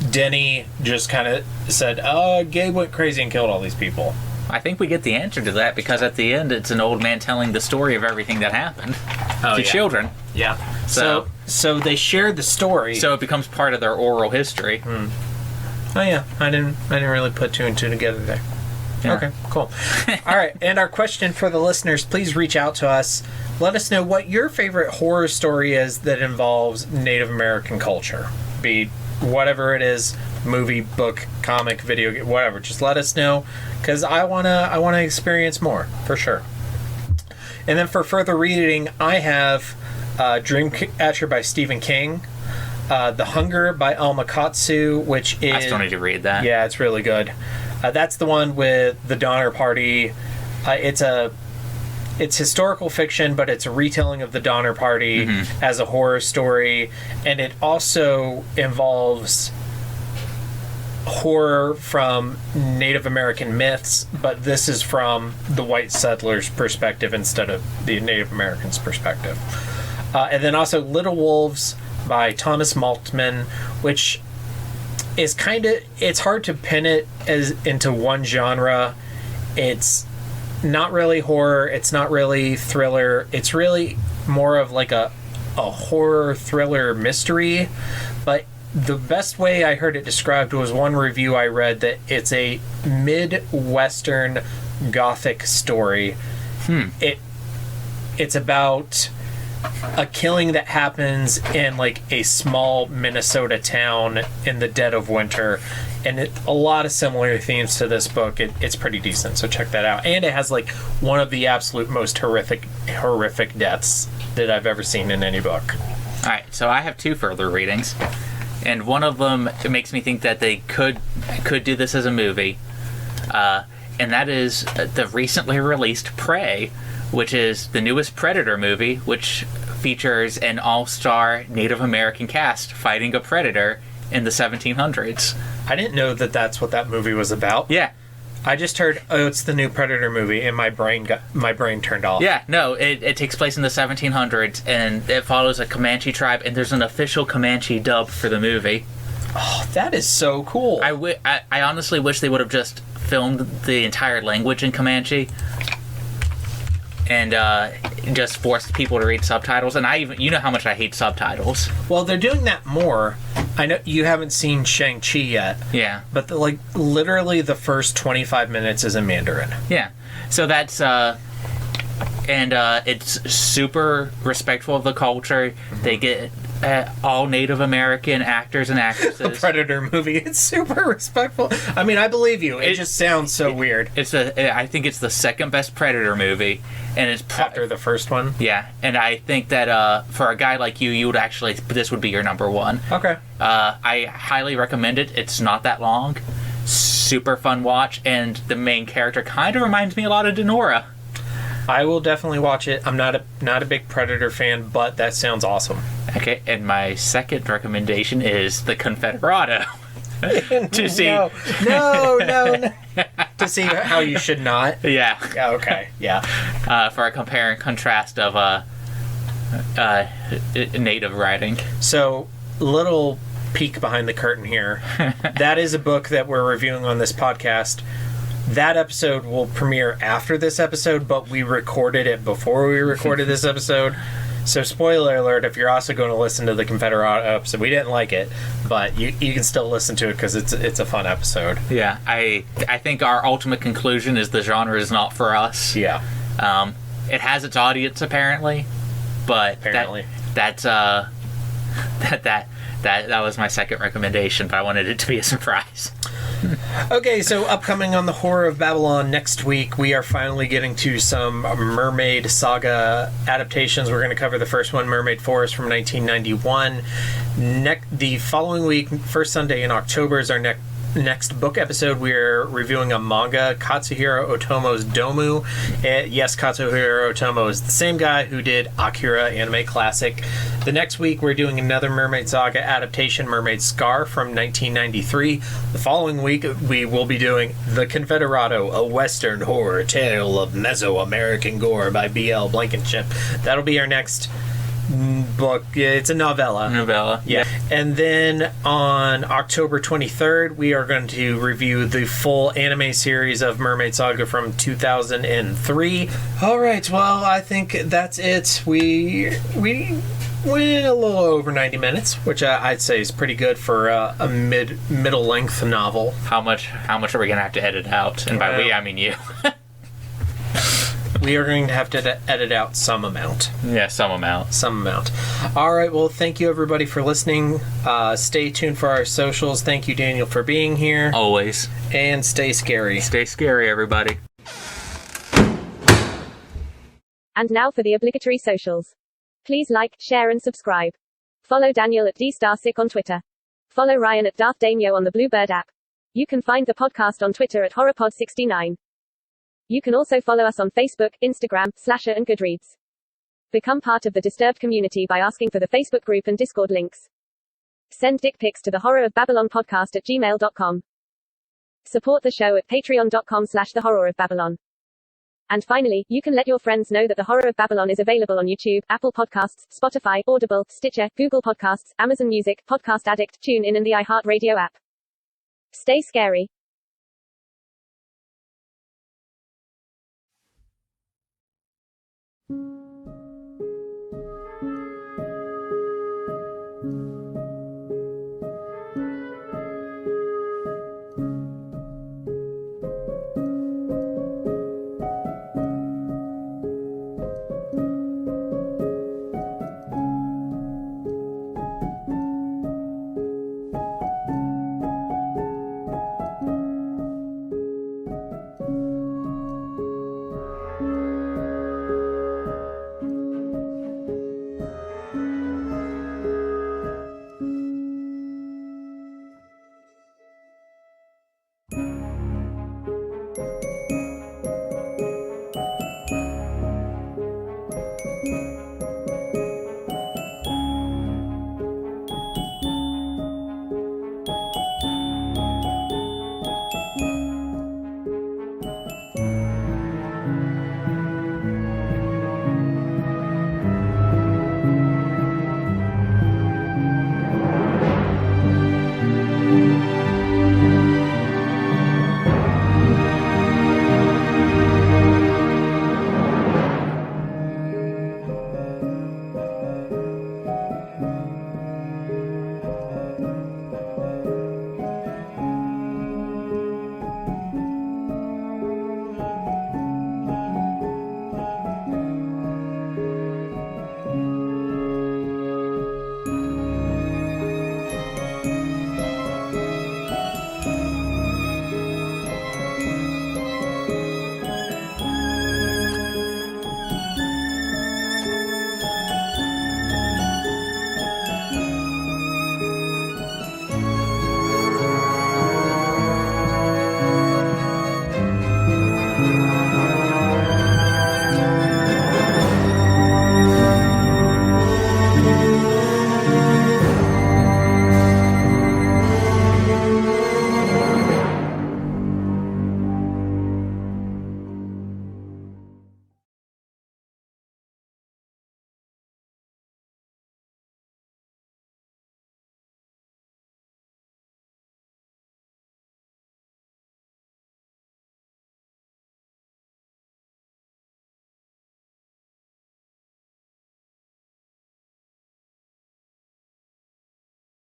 Denny just kind of said, Gabe went crazy and killed all these people? I think we get the answer to that, because at the end it's an old man telling the story of everything that happened to children. Yeah. So they shared the story. So it becomes part of their oral history. Oh yeah, I didn't really put 2 and 2 together there. Yeah. Okay, cool. All right, and our question for the listeners, please reach out to us. Let us know what your favorite horror story is that involves Native American culture. Be whatever it is, movie, book, comic, video game, whatever. Just let us know, because I wanna experience more, for sure. And then for further reading, I have Dreamcatcher by Stephen King, The Hunger by Alma Katsu, which is... I still need to read that. Yeah, it's really good. That's the one with the Donner Party. It's historical fiction, but it's a retelling of the Donner Party as a horror story, and it also involves horror from Native American myths, but this is from the white settlers' perspective instead of the Native Americans' perspective. And then also Little Wolves by Thomas Maltman, which is it's hard to pin it into one genre. It's not really horror, it's not really thriller, it's really more of like a horror thriller mystery. But the best way I heard it described was one review I read that it's a mid-western gothic story. It's about a killing that happens in like a small Minnesota town in the dead of winter, and a lot of similar themes to this book. It's pretty decent, so check that out. And it has like one of the absolute most horrific deaths that I've ever seen in any book. All right, so I have 2 further readings, and one of them makes me think that they could do this as a movie, and that is the recently released Prey, which is the newest Predator movie, which features an all-star Native American cast fighting a predator in the 1700s. I didn't know that that's what that movie was about. Yeah. I just heard, it's the new Predator movie, and my brain turned off. Yeah, no, it takes place in the 1700s, and it follows a Comanche tribe, and there's an official Comanche dub for the movie. Oh, that is so cool. I honestly wish they would have just filmed the entire language in Comanche and just forced people to read subtitles. And you know how much I hate subtitles. Well, they're doing that more. I know you haven't seen Shang-Chi yet. Yeah. But literally the first 25 minutes is in Mandarin. Yeah. So that's it's super respectful of the culture. They get all Native American actors and actresses. The Predator movie, it's super respectful. I mean, I believe you. It just sounds so weird. I think it's the second best Predator movie, and it's after the first one. Yeah, and I think that for a guy like you would actually, this would be your number 1. Okay. I highly recommend it. It's not that long, super fun watch, and the main character kind of reminds me a lot of Denora. I will definitely watch it. I'm not a big Predator fan, but that sounds awesome. Okay, and my second recommendation is The Confederado. To see. No. To see how you should not. Yeah. Okay. Yeah. For a compare and contrast of native writing. So, little peek behind the curtain here. That is a book that we're reviewing on this podcast. That episode will premiere after this episode, but we recorded it before we recorded this episode. So, spoiler alert, if you're also going to listen to the Confederado episode, we didn't like it, but you can still listen to it because it's a fun episode. Yeah, I think our ultimate conclusion is the genre is not for us. Yeah. It has its audience, apparently, but that was my second recommendation, but I wanted it to be a surprise. Okay, so upcoming on the Horror of Babylon next week, we are finally getting to some Mermaid Saga adaptations. We're going to cover the first one, Mermaid Forest from 1991. The following week, first Sunday in October, is our next book episode. We're reviewing a manga, Katsuhiro Otomo's Domu. Yes, Katsuhiro Otomo is the same guy who did Akira anime classic. The next week we're doing another Mermaid Saga adaptation, Mermaid Scar from 1993. The following week we will be doing The Confederado, a Western horror tale of Mesoamerican gore by B.L. Blankenship. That'll be our next book. It's a novella. Yeah. And then on October 23rd, we are going to review the full anime series of Mermaid Saga from 2003. All right. Well, I think that's it. We went a little over 90 minutes, which I'd say is pretty good for a middle length novel. How much are we going to have to edit out? And by we, I mean you. We are going to have to edit out some amount. Yeah, some amount. All right, well, thank you, everybody, for listening. Stay tuned for our socials. Thank you, Daniel, for being here. Always. And stay scary. Stay scary, everybody. And now for the obligatory socials. Please like, share, and subscribe. Follow Daniel at DStarSick on Twitter. Follow Ryan at Darth Damio on the Bluebird app. You can find the podcast on Twitter at HorrorPod69. You can also follow us on Facebook, Instagram, Slasher, and Goodreads. Become part of the Disturbed community by asking for the Facebook group and Discord links. Send dick pics to the Horror of Babylon podcast at gmail.com. Support the show at patreon.com/the Horror of Babylon. And finally, you can let your friends know that the Horror of Babylon is available on YouTube, Apple Podcasts, Spotify, Audible, Stitcher, Google Podcasts, Amazon Music, Podcast Addict, TuneIn, and the iHeartRadio app. Stay scary.